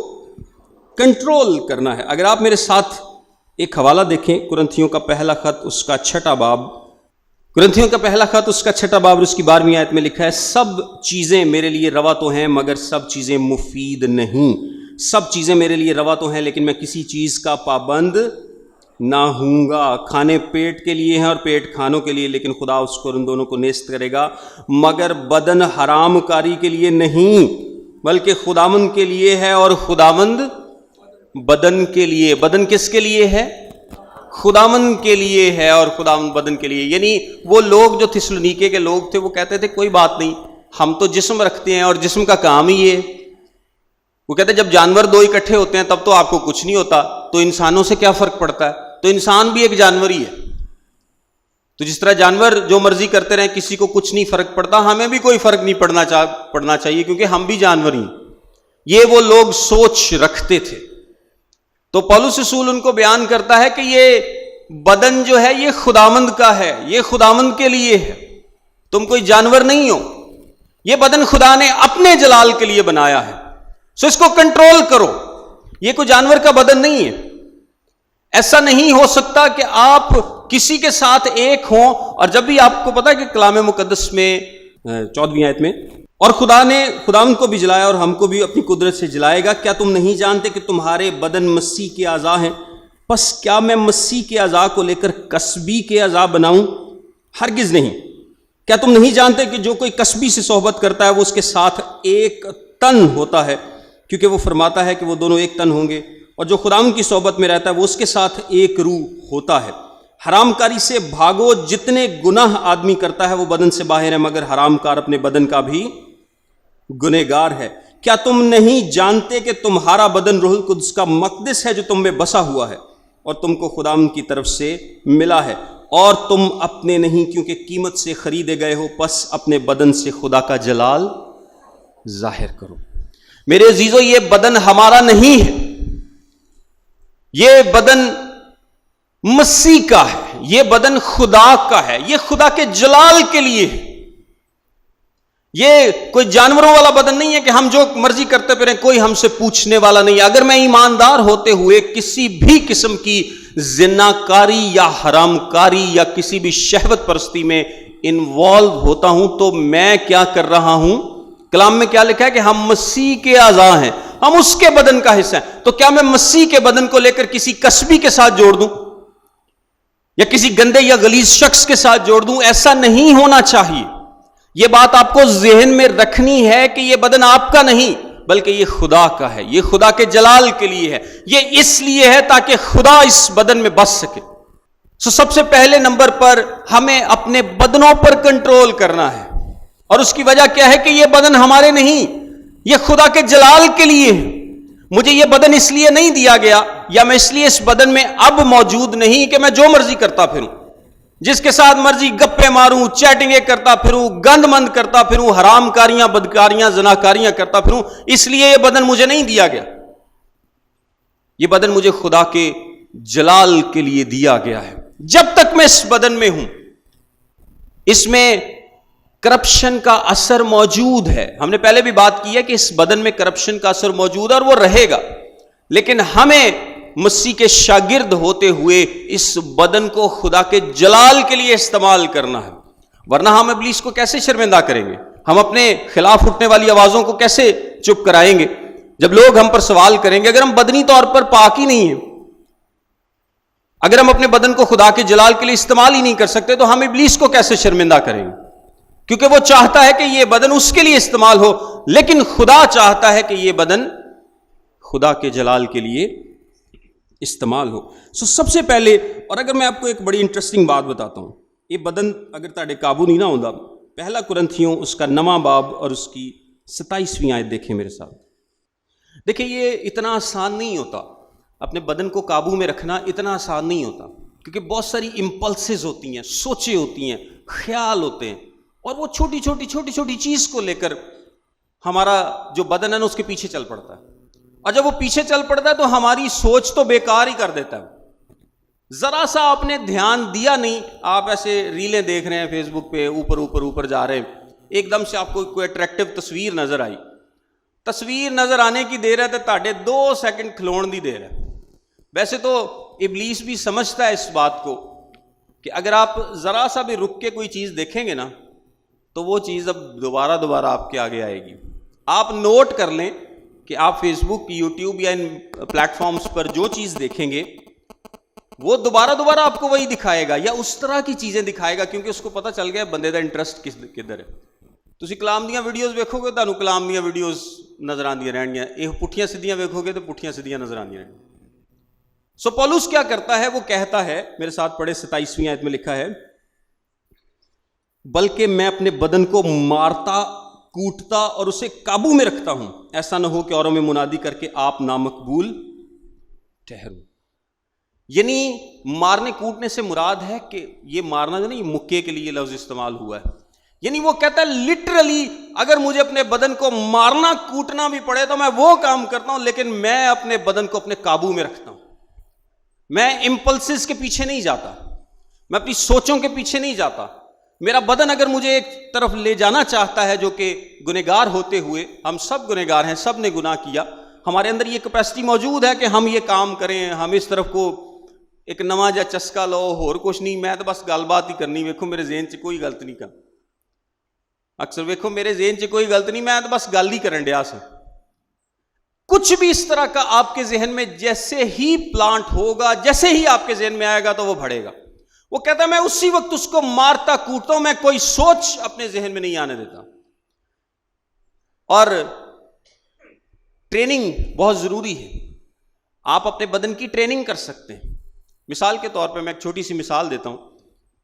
کنٹرول کرنا ہے۔ اگر آپ میرے ساتھ ایک حوالہ دیکھیں، کرنتھیوں کا پہلا خط اس کا 6واں باب، کرنتھیوں کا پہلا خط اس کا 6واں باب اور اس کی 12ویں آیت میں لکھا ہے، سب چیزیں میرے لیے روا تو ہیں مگر سب چیزیں مفید نہیں، سب چیزیں میرے لیے روا تو ہیں لیکن میں کسی چیز کا پابند نہ ہوں گا۔ کھانے پیٹ کے لیے ہیں اور پیٹ کھانوں کے لیے، لیکن خدا اس کو ان دونوں کو نیست کرے گا، مگر بدن حرام کاری کے لیے نہیں بلکہ خداوند کے لیے ہے اور خداوند بدن کے لیے۔ بدن کس کے لیے ہے؟ خداوند کے لیے ہے اور خداوند بدن کے لیے۔ یعنی وہ لوگ جو تھسلونیکے کے لوگ تھے وہ کہتے تھے کوئی بات نہیں، ہم تو جسم رکھتے ہیں اور جسم کا کام ہی ہے۔ وہ کہتے ہیں جب جانور دو اکٹھے ہوتے ہیں تب تو آپ کو کچھ نہیں ہوتا، تو انسانوں سے کیا فرق پڑتا ہے؟ تو انسان بھی ایک جانور ہی ہے۔ تو جس طرح جانور جو مرضی کرتے رہیں کسی کو کچھ نہیں فرق پڑتا، ہمیں بھی کوئی فرق نہیں پڑنا چاہیے کیونکہ ہم بھی جانور ہی۔ یہ وہ لوگ سوچ رکھتے تھے۔ تو پولس رسول ان کو بیان کرتا ہے کہ یہ بدن جو ہے یہ خداوند کا ہے، یہ خداوند کے لیے ہے، تم کوئی جانور نہیں ہو، یہ بدن خدا نے اپنے جلال کے لیے بنایا ہے، سو اس کو کنٹرول کرو، یہ کوئی جانور کا بدن نہیں ہے۔ ایسا نہیں ہو سکتا کہ آپ کسی کے ساتھ ایک ہوں، اور جب بھی آپ کو پتا ہے کہ کلام مقدس میں 14ویں آیت میں، اور خدا نے خداوند کو بھی جلایا اور ہم کو بھی اپنی قدرت سے جلائے گا، کیا تم نہیں جانتے کہ تمہارے بدن مسیح کے اعضاء ہیں؟ پس کیا میں مسیح کے اعضاء کو لے کر کسبی کے اعضاء بناؤں؟ ہرگز نہیں۔ کیا تم نہیں جانتے کہ جو کوئی کسبی سے صحبت کرتا ہے وہ اس کے ساتھ ایک تن ہوتا ہے، کیونکہ وہ فرماتا ہے کہ وہ دونوں ایک تن ہوں گے، اور جو خداوند کی صحبت میں رہتا ہے وہ اس کے ساتھ ایک روح ہوتا ہے۔ حرام کاری سے بھاگو، جتنے گناہ آدمی کرتا ہے وہ بدن سے باہر ہے، مگر حرام کار اپنے بدن کا بھی گنہگار ہے۔ کیا تم نہیں جانتے کہ تمہارا بدن روح القدس کا مقدس ہے جو تم میں بسا ہوا ہے اور تم کو خداوند کی طرف سے ملا ہے، اور تم اپنے نہیں کیونکہ قیمت سے خریدے گئے ہو، پس اپنے بدن سے خدا کا جلال ظاہر کرو۔ میرے عزیزو، یہ بدن ہمارا نہیں ہے، یہ بدن مسیح کا ہے، یہ بدن خدا کا ہے، یہ خدا کے جلال کے لیے ہے۔ یہ کوئی جانوروں والا بدن نہیں ہے کہ ہم جو مرضی کرتے پھریں، کوئی ہم سے پوچھنے والا نہیں ہے۔ اگر میں ایماندار ہوتے ہوئے کسی بھی قسم کی زناکاری یا حرام کاری یا کسی بھی شہوت پرستی میں انوالو ہوتا ہوں تو میں کیا کر رہا ہوں؟ کلام میں کیا لکھا ہے کہ ہم مسیح کے اعضاء ہیں، ہم اس کے بدن کا حصہ ہیں۔ تو کیا میں مسیح کے بدن کو لے کر کسی کسبی کے ساتھ جوڑ دوں یا کسی گندے یا غلیظ شخص کے ساتھ جوڑ دوں؟ ایسا نہیں ہونا چاہیے۔ یہ بات آپ کو ذہن میں رکھنی ہے کہ یہ بدن آپ کا نہیں بلکہ یہ خدا کا ہے، یہ خدا کے جلال کے لیے ہے، یہ اس لیے ہے تاکہ خدا اس بدن میں بس سکے۔ سب سے پہلے نمبر پر ہمیں اپنے بدنوں پر کنٹرول کرنا ہے، اور اس کی وجہ کیا ہے کہ یہ بدن ہمارے نہیں، یہ خدا کے جلال کے لیے ہے۔ مجھے یہ بدن اس لیے نہیں دیا گیا یا میں اس لیے اس بدن میں اب موجود نہیں کہ میں جو مرضی کرتا پھروں، جس کے ساتھ مرضی گپے ماروں، چیٹنگیں کرتا پھروں، گند مند کرتا پھروں، حرام کاریاں، بدکاریاں، زناکاریاں کرتا پھروں۔ اس لیے یہ بدن مجھے نہیں دیا گیا، یہ بدن مجھے خدا کے جلال کے لیے دیا گیا ہے۔ جب تک میں اس بدن میں ہوں، اس میں کرپشن کا اثر موجود ہے۔ ہم نے پہلے بھی بات کی ہے کہ اس بدن میں کرپشن کا اثر موجود ہے اور وہ رہے گا، لیکن ہمیں مسیح کے شاگرد ہوتے ہوئے اس بدن کو خدا کے جلال کے لیے استعمال کرنا ہے، ورنہ ہم ابلیس کو کیسے شرمندہ کریں گے؟ ہم اپنے خلاف اٹھنے والی آوازوں کو کیسے چپ کرائیں گے؟ جب لوگ ہم پر سوال کریں گے، اگر ہم بدنی طور پر پاک ہی نہیں ہیں، اگر ہم اپنے بدن کو خدا کے جلال کے لیے استعمال ہی نہیں کر سکتے، تو ہم ابلیس کو کیسے شرمندہ کریں گے؟ کیونکہ وہ چاہتا ہے کہ یہ بدن اس کے لیے استعمال ہو، لیکن خدا چاہتا ہے کہ یہ بدن خدا کے جلال کے لیے استعمال ہو۔ سب سے پہلے، اور اگر میں آپ کو ایک بڑی انٹرسٹنگ بات بتاتا ہوں، یہ بدن اگر تاڑے قابو نہیں نہ ہوتا، پہلا کرنتھیوں اس کا 9واں باب اور اس کی 27ویں آیت دیکھیں میرے ساتھ۔ دیکھیں، یہ اتنا آسان نہیں ہوتا، اپنے بدن کو قابو میں رکھنا اتنا آسان نہیں ہوتا، کیونکہ بہت ساری امپلسز ہوتی ہیں، سوچیں ہوتی ہیں، خیال ہوتے ہیں، اور وہ چھوٹی چھوٹی چیز کو لے کر ہمارا جو بدن ہے نا اس کے پیچھے چل پڑتا ہے، اور جب وہ پیچھے چل پڑتا ہے تو ہماری سوچ تو بیکار ہی کر دیتا ہے۔ ذرا سا آپ نے دھیان دیا نہیں، آپ ایسے ریلیں دیکھ رہے ہیں فیس بک پہ، اوپر جا رہے ہیں، ایک دم سے آپ کو کوئی اٹریکٹیو تصویر نظر آئی، تصویر نظر آنے کی دیر ہے تو تاڑے 2 سیکنڈ کھلون دی دیر ہے۔ ویسے تو ابلیس بھی سمجھتا ہے اس بات کو کہ اگر آپ ذرا سا بھی رک کے کوئی چیز دیکھیں گے نا تو وہ چیز اب دوبارہ آپ کے آگے آئے گی۔ آپ نوٹ کر لیں کہ آپ فیس بک، یوٹیوب یا ان پلیٹ فارمز پر جو چیز دیکھیں گے وہ دوبارہ آپ کو وہی دکھائے گا یا اس طرح کی چیزیں دکھائے گا، کیونکہ اس کو پتہ چل گیا بندے دا انٹرسٹ کدھر ہے۔ تسی کلام دیاں ویڈیوز ویکھو گے تانوں کلام دیاں ویڈیوز نظر آندیاں رہنگیاں، یہ پٹھیاں سیدھیاں ویکھو گے تو پٹھیاں سیدھیاں نظر آندیاں رہنگیاں۔ سو پولس کیا کرتا ہے؟ وہ کہتا ہے، میرے ساتھ پڑھے 27ویں آیت میں لکھا ہے، بلکہ میں اپنے بدن کو مارتا، کوٹتا اور اسے قابو میں رکھتا ہوں، ایسا نہ ہو کہ اوروں میں منادی کر کے آپ نامقبول ٹھہرو۔ یعنی مارنے کوٹنے سے مراد ہے کہ یہ مارنا جو نہیں، مکے کے لیے لفظ استعمال ہوا ہے، یعنی وہ کہتا ہے لٹرلی اگر مجھے اپنے بدن کو مارنا کوٹنا بھی پڑے تو میں وہ کام کرتا ہوں، لیکن میں اپنے بدن کو اپنے قابو میں رکھتا ہوں۔ میں امپلسز کے پیچھے نہیں جاتا، میں اپنی سوچوں کے پیچھے نہیں جاتا۔ میرا بدن اگر مجھے ایک طرف لے جانا چاہتا ہے، جو کہ گنہگار ہوتے ہوئے، ہم سب گنہگار ہیں، سب نے گناہ کیا، ہمارے اندر یہ کیپیسٹی موجود ہے کہ ہم یہ کام کریں، ہم اس طرف کو ایک نواں جا چسکا لو، اور کچھ نہیں، میں تو بس گل بات ہی کرنی، ویکھو میرے ذہن چ کوئی غلط نہیں، اکثر ویکھو میرے ذہن چ کوئی غلط نہیں، میں تو بس گل ہی کرن ڈیا سا۔ کچھ بھی اس طرح کا آپ کے ذہن میں جیسے ہی پلانٹ ہوگا، جیسے ہی آپ کے ذہن میں آئے گا تو وہ بڑھے گا۔ وہ کہتا ہے میں اسی وقت اس کو مارتا کوٹتا ہوں، میں کوئی سوچ اپنے ذہن میں نہیں آنے دیتا۔ اور ٹریننگ بہت ضروری ہے، آپ اپنے بدن کی ٹریننگ کر سکتے ہیں۔ مثال کے طور پہ میں ایک چھوٹی سی مثال دیتا ہوں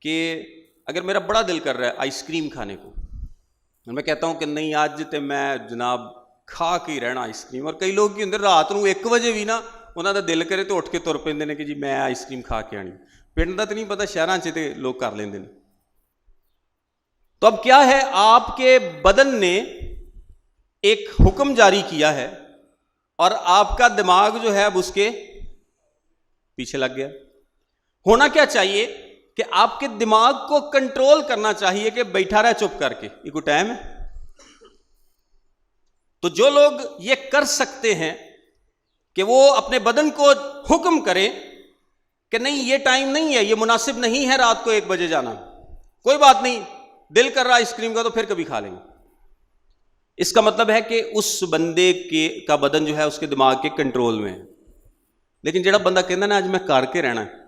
کہ اگر میرا بڑا دل کر رہا ہے آئس کریم کھانے کو، میں کہتا ہوں کہ نہیں آج تے میں جناب کھا کے ہی رہنا آئس کریم، اور کئی لوگ کی اندر رات نو 1 بجے بھی نا انہوں دا دل کرے تو اٹھ کے تر پیندے نے کہ جی میں آئس کریم کھا کے آنی، پنڈ دا تو نہیں پتا، شہراں چ تے لوگ کر لیندے نے. تو اب کیا ہے، آپ کے بدن نے ایک حکم جاری کیا ہے اور آپ کا دماغ جو ہے اب اس کے پیچھے لگ گیا. ہونا کیا چاہیے کہ آپ کے دماغ کو کنٹرول کرنا چاہیے کہ بیٹھا رہے چپ کر کے، یہ کوئی ٹائم ہے؟ تو جو لوگ یہ کر سکتے ہیں کہ وہ اپنے بدن کو حکم کریں کہ نہیں یہ ٹائم نہیں ہے، یہ مناسب نہیں ہے رات کو 1 بجے جانا، کوئی بات نہیں، دل کر رہا آئس کریم کا تو پھر کبھی کھا لیں گے. اس کا مطلب ہے کہ اس بندے کا بدن جو ہے اس کے دماغ کے کنٹرول میں ہے. لیکن جڑا بندہ کہنا نا آج میں کر کے رہنا ہے،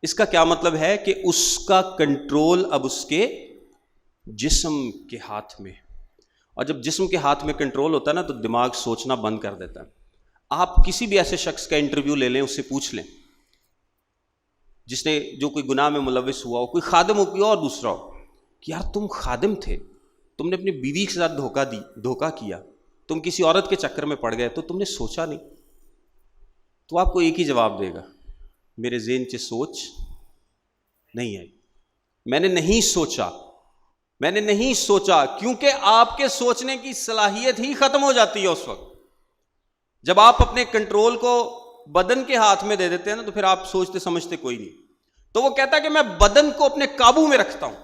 اس کا کیا مطلب ہے کہ اس کا کنٹرول اب اس کے جسم کے ہاتھ میں. اور جب جسم کے ہاتھ میں کنٹرول ہوتا ہے نا تو دماغ سوچنا بند کر دیتا ہے. آپ کسی بھی ایسے شخص کا انٹرویو لے لیں، اس سے پوچھ لیں جس نے جو کوئی گناہ میں ملوث ہوا ہو، کوئی خادم ہو کوئی اور دوسرا ہو، کہ یار تم خادم تھے، تم نے اپنی بیوی کے ساتھ دھوکہ کیا، تم کسی عورت کے چکر میں پڑ گئے تو تم نے سوچا نہیں. تو آپ کو ایک ہی جواب دے گا، میرے ذہن سے سوچ نہیں آئی، میں نے نہیں سوچا، کیونکہ آپ کے سوچنے کی صلاحیت ہی ختم ہو جاتی ہے اس وقت جب آپ اپنے کنٹرول کو بدن کے ہاتھ میں دے دیتے ہیں نا، تو پھر آپ سوچتے سمجھتے کوئی نہیں. تو وہ کہتا ہے کہ میں بدن کو اپنے قابو میں رکھتا ہوں.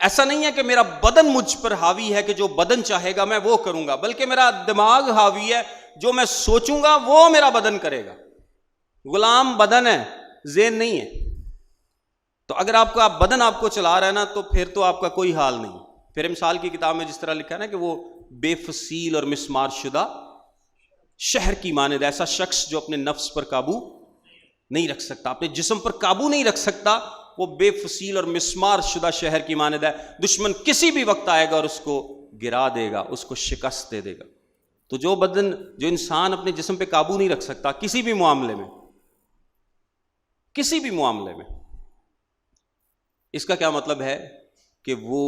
ایسا نہیں ہے کہ میرا بدن مجھ پر حاوی ہے کہ جو بدن چاہے گا میں وہ کروں گا، بلکہ میرا دماغ حاوی ہے، جو میں سوچوں گا وہ میرا بدن کرے گا. غلام بدن ہے، ذہن نہیں ہے. تو اگر آپ کا بدن آپ کو چلا رہا ہے نا تو پھر تو آپ کا کوئی حال نہیں. پھر مثال کی کتاب میں جس طرح لکھا ہے نا کہ وہ بے فصیل اور مسمار شدہ شہر کی مانند، ایسا شخص جو اپنے نفس پر قابو نہیں رکھ سکتا، اپنے جسم پر قابو نہیں رکھ سکتا، وہ بے فصیل اور مسمار شدہ شہر کی مانند ہے. دشمن کسی بھی وقت آئے گا اور اس کو گرا دے گا، اس کو شکست دے دے گا. تو جو انسان اپنے جسم پہ قابو نہیں رکھ سکتا کسی بھی معاملے میں، اس کا کیا مطلب ہے کہ وہ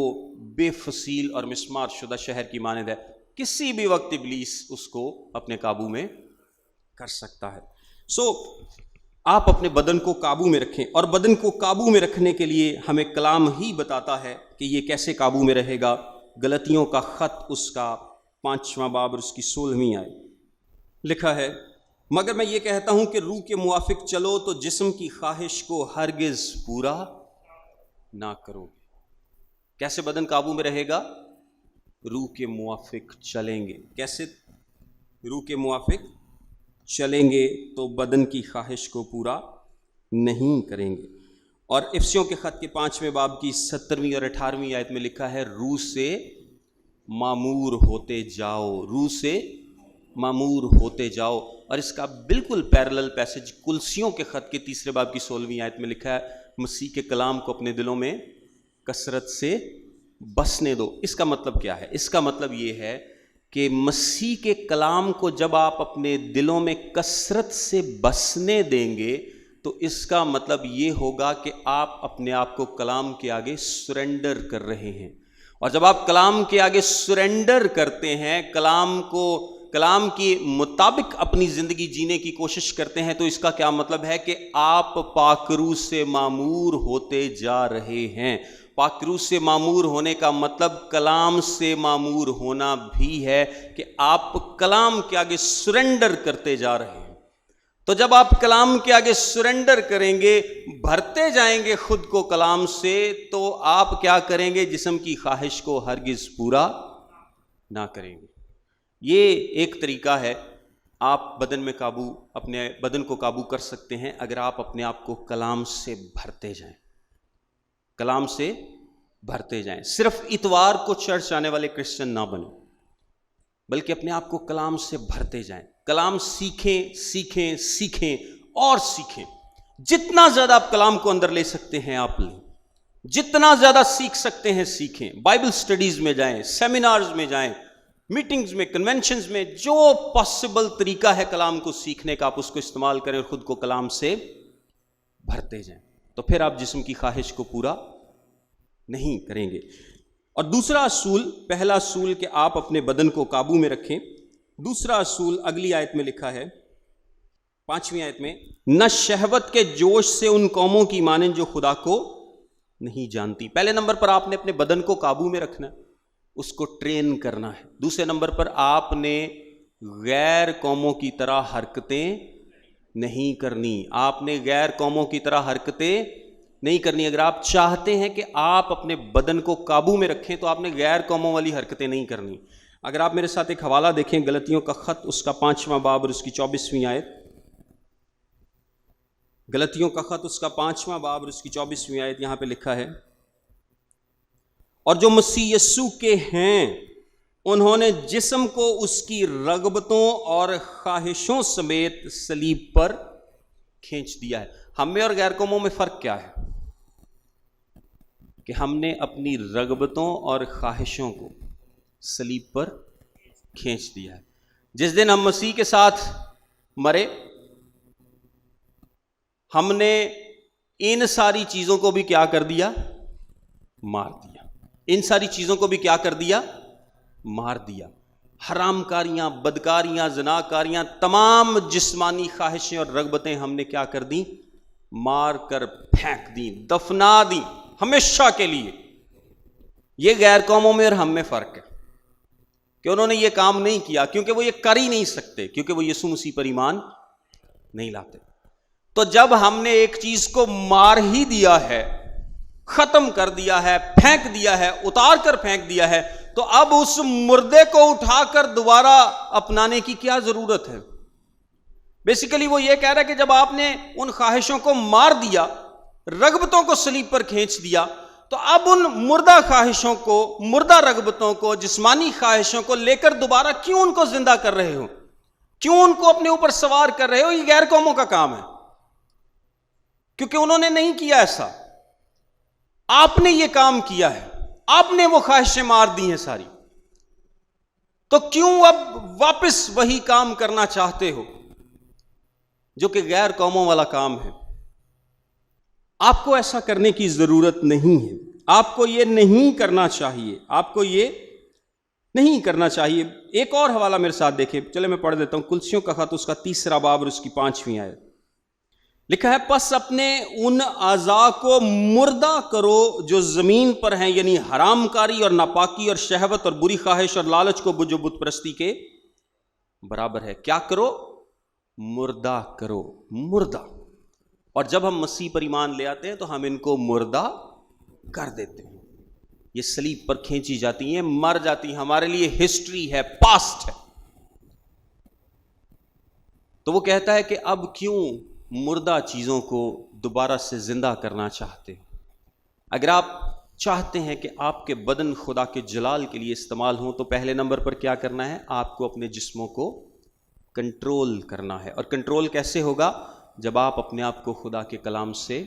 بے فصیل اور مسمار شدہ شہر کی مانند ہے. کسی بھی وقت ابلیس اس کو اپنے قابو میں کر سکتا ہے. آپ اپنے بدن کو قابو میں رکھیں، اور بدن کو قابو میں رکھنے کے لیے ہمیں کلام ہی بتاتا ہے کہ یہ کیسے قابو میں رہے گا. غلطیوں کا خط اس کا 5واں باب اور اس کی 16ویں آیت لکھا ہے، مگر میں یہ کہتا ہوں کہ روح کے موافق چلو تو جسم کی خواہش کو ہرگز پورا نہ کرو گے. کیسے بدن قابو میں رہے گا؟ روح کے موافق چلیں گے. کیسے؟ روح کے موافق چلیں گے تو بدن کی خواہش کو پورا نہیں کریں گے. اور افسیوں کے خط کے 5ویں باب کی 17ویں اور 18ویں آیت میں لکھا ہے، روح سے معمور ہوتے جاؤ، روح سے معمور ہوتے جاؤ. اور اس کا بالکل پیرلل پیسج کلسیوں کے خط کے 3 باب کی 16ویں آیت میں لکھا ہے، مسیح کے کلام کو اپنے دلوں میں کثرت سے بسنے دو. اس کا مطلب کیا ہے؟ اس کا مطلب یہ ہے کہ مسیح کے کلام کو جب آپ اپنے دلوں میں کثرت سے بسنے دیں گے تو اس کا مطلب یہ ہوگا کہ آپ اپنے آپ کو کلام کے آگے سرنڈر کر رہے ہیں. اور جب آپ کلام کے آگے سرنڈر کرتے ہیں، کلام کے مطابق اپنی زندگی جینے کی کوشش کرتے ہیں، تو اس کا کیا مطلب ہے کہ آپ پاک روح سے معمور ہوتے جا رہے ہیں. پاک روح سے معمور ہونے کا مطلب کلام سے معمور ہونا بھی ہے کہ آپ کلام کے آگے سرنڈر کرتے جا رہے ہیں. تو جب آپ کلام کے آگے سرنڈر کریں گے، بھرتے جائیں گے خود کو کلام سے، تو آپ کیا کریں گے؟ جسم کی خواہش کو ہرگز پورا نہ کریں گے. یہ ایک طریقہ ہے. آپ اپنے بدن کو قابو کر سکتے ہیں اگر آپ اپنے آپ کو کلام سے بھرتے جائیں. کلام سے بھرتے جائیں. صرف اتوار کو چرچ آنے والے کرسچن نہ بنیں، بلکہ اپنے آپ کو کلام سے بھرتے جائیں. کلام سیکھیں اور سیکھیں. جتنا زیادہ آپ کلام کو اندر لے سکتے ہیں آپ لیں، جتنا زیادہ سیکھ سکتے ہیں سیکھیں. بائبل سٹڈیز میں جائیں، سیمینارز میں جائیں، میٹنگز میں، کنونشنز میں، جو پاسبل طریقہ ہے کلام کو سیکھنے کا آپ اس کو استعمال کریں اور خود کو کلام سے بھرتے جائیں. تو پھر آپ جسم کی خواہش کو پورا نہیں کریں گے. اور دوسرا اصول، پہلا اصول کہ آپ اپنے بدن کو قابو میں رکھیں، دوسرا اصول اگلی آیت میں لکھا ہے 5ویں آیت میں، نہ شہوت کے جوش سے ان قوموں کی مانند جو خدا کو نہیں جانتی. پہلے نمبر پر آپ نے اپنے بدن کو قابو میں رکھنا ہے، اس کو ٹرین کرنا ہے. دوسرے نمبر پر آپ نے غیر قوموں کی طرح حرکتیں نہیں کرنی. آپ نے غیر قوموں کی طرح حرکتیں نہیں کرنی. اگر آپ چاہتے ہیں کہ آپ اپنے بدن کو قابو میں رکھیں تو آپ نے غیر قوموں والی حرکتیں نہیں کرنی. اگر آپ میرے ساتھ ایک حوالہ دیکھیں، غلطیوں کا خط اس کا 5واں باب اور اس کی 24ویں آیت. غلطیوں کا خط اس کا 5واں باب اور اس کی 24ویں آیت. یہاں پہ لکھا ہے، اور جو مسیح یسوع کے ہیں انہوں نے جسم کو اس کی رغبتوں اور خواہشوں سمیت صلیب پر کھینچ دیا ہے. ہم میں اور غیر قوموں میں فرق کیا ہے؟ کہ ہم نے اپنی رغبتوں اور خواہشوں کو صلیب پر کھینچ دیا ہے. جس دن ہم مسیح کے ساتھ مرے، ہم نے ان ساری چیزوں کو بھی کیا کر دیا؟ مار دیا. ان ساری چیزوں کو بھی کیا کر دیا؟ مار دیا. حرام کاریاں، بدکاریاں، زناکاریاں، تمام جسمانی خواہشیں اور رغبتیں ہم نے کیا کر دیں؟ مار کر پھینک دیں، دفنا دیں ہمیشہ کے لیے. یہ غیر قوموں میں اور ہم میں فرق ہے کہ انہوں نے یہ کام نہیں کیا کیونکہ وہ یہ کر ہی نہیں سکتے، کیونکہ وہ یسوع مسیح پر ایمان نہیں لاتے. تو جب ہم نے ایک چیز کو مار ہی دیا ہے، ختم کر دیا ہے، پھینک دیا ہے، اتار کر پھینک دیا ہے، تو اب اس مردے کو اٹھا کر دوبارہ اپنانے کی کیا ضرورت ہے؟ بیسیکلی وہ یہ کہہ رہا ہے کہ جب آپ نے ان خواہشوں کو مار دیا، رغبتوں کو صلیب پر کھینچ دیا، تو اب ان مردہ خواہشوں کو، مردہ رغبتوں کو، جسمانی خواہشوں کو لے کر دوبارہ کیوں ان کو زندہ کر رہے ہو؟ کیوں ان کو اپنے اوپر سوار کر رہے ہو؟ یہ غیر قوموں کا کام ہے، کیونکہ انہوں نے نہیں کیا ایسا. آپ نے یہ کام کیا ہے، آپ نے وہ خواہشیں مار دی ہیں ساری. تو کیوں اب واپس وہی کام کرنا چاہتے ہو جو کہ غیر قوموں والا کام ہے؟ آپ کو ایسا کرنے کی ضرورت نہیں ہے. آپ کو یہ نہیں کرنا چاہیے. آپ کو یہ نہیں کرنا چاہیے. ایک اور حوالہ میرے ساتھ دیکھیں، چلے میں پڑھ دیتا ہوں. کلسیوں کا خط اس کا 3 باب اور اس کی 5ویں آیت. لکھا ہے، پس اپنے ان اعضاء کو مردہ کرو جو زمین پر ہیں، یعنی حرام کاری اور ناپاکی اور شہوت اور بری خواہش اور لالچ کو جو بت پرستی کے برابر ہے. کیا کرو؟ مردہ کرو. مردہ. اور جب ہم مسیح پر ایمان لے آتے ہیں تو ہم ان کو مردہ کر دیتے ہیں. یہ صلیب پر کھینچی جاتی ہیں، مر جاتی ہیں. ہمارے لیے ہسٹری ہے، پاسٹ ہے. تو وہ کہتا ہے کہ اب کیوں مردہ چیزوں کو دوبارہ سے زندہ کرنا چاہتے ہیں؟ اگر آپ چاہتے ہیں کہ آپ کے بدن خدا کے جلال کے لیے استعمال ہوں تو پہلے نمبر پر کیا کرنا ہے؟ آپ کو اپنے جسموں کو کنٹرول کرنا ہے. اور کنٹرول کیسے ہوگا؟ جب آپ اپنے آپ کو خدا کے کلام سے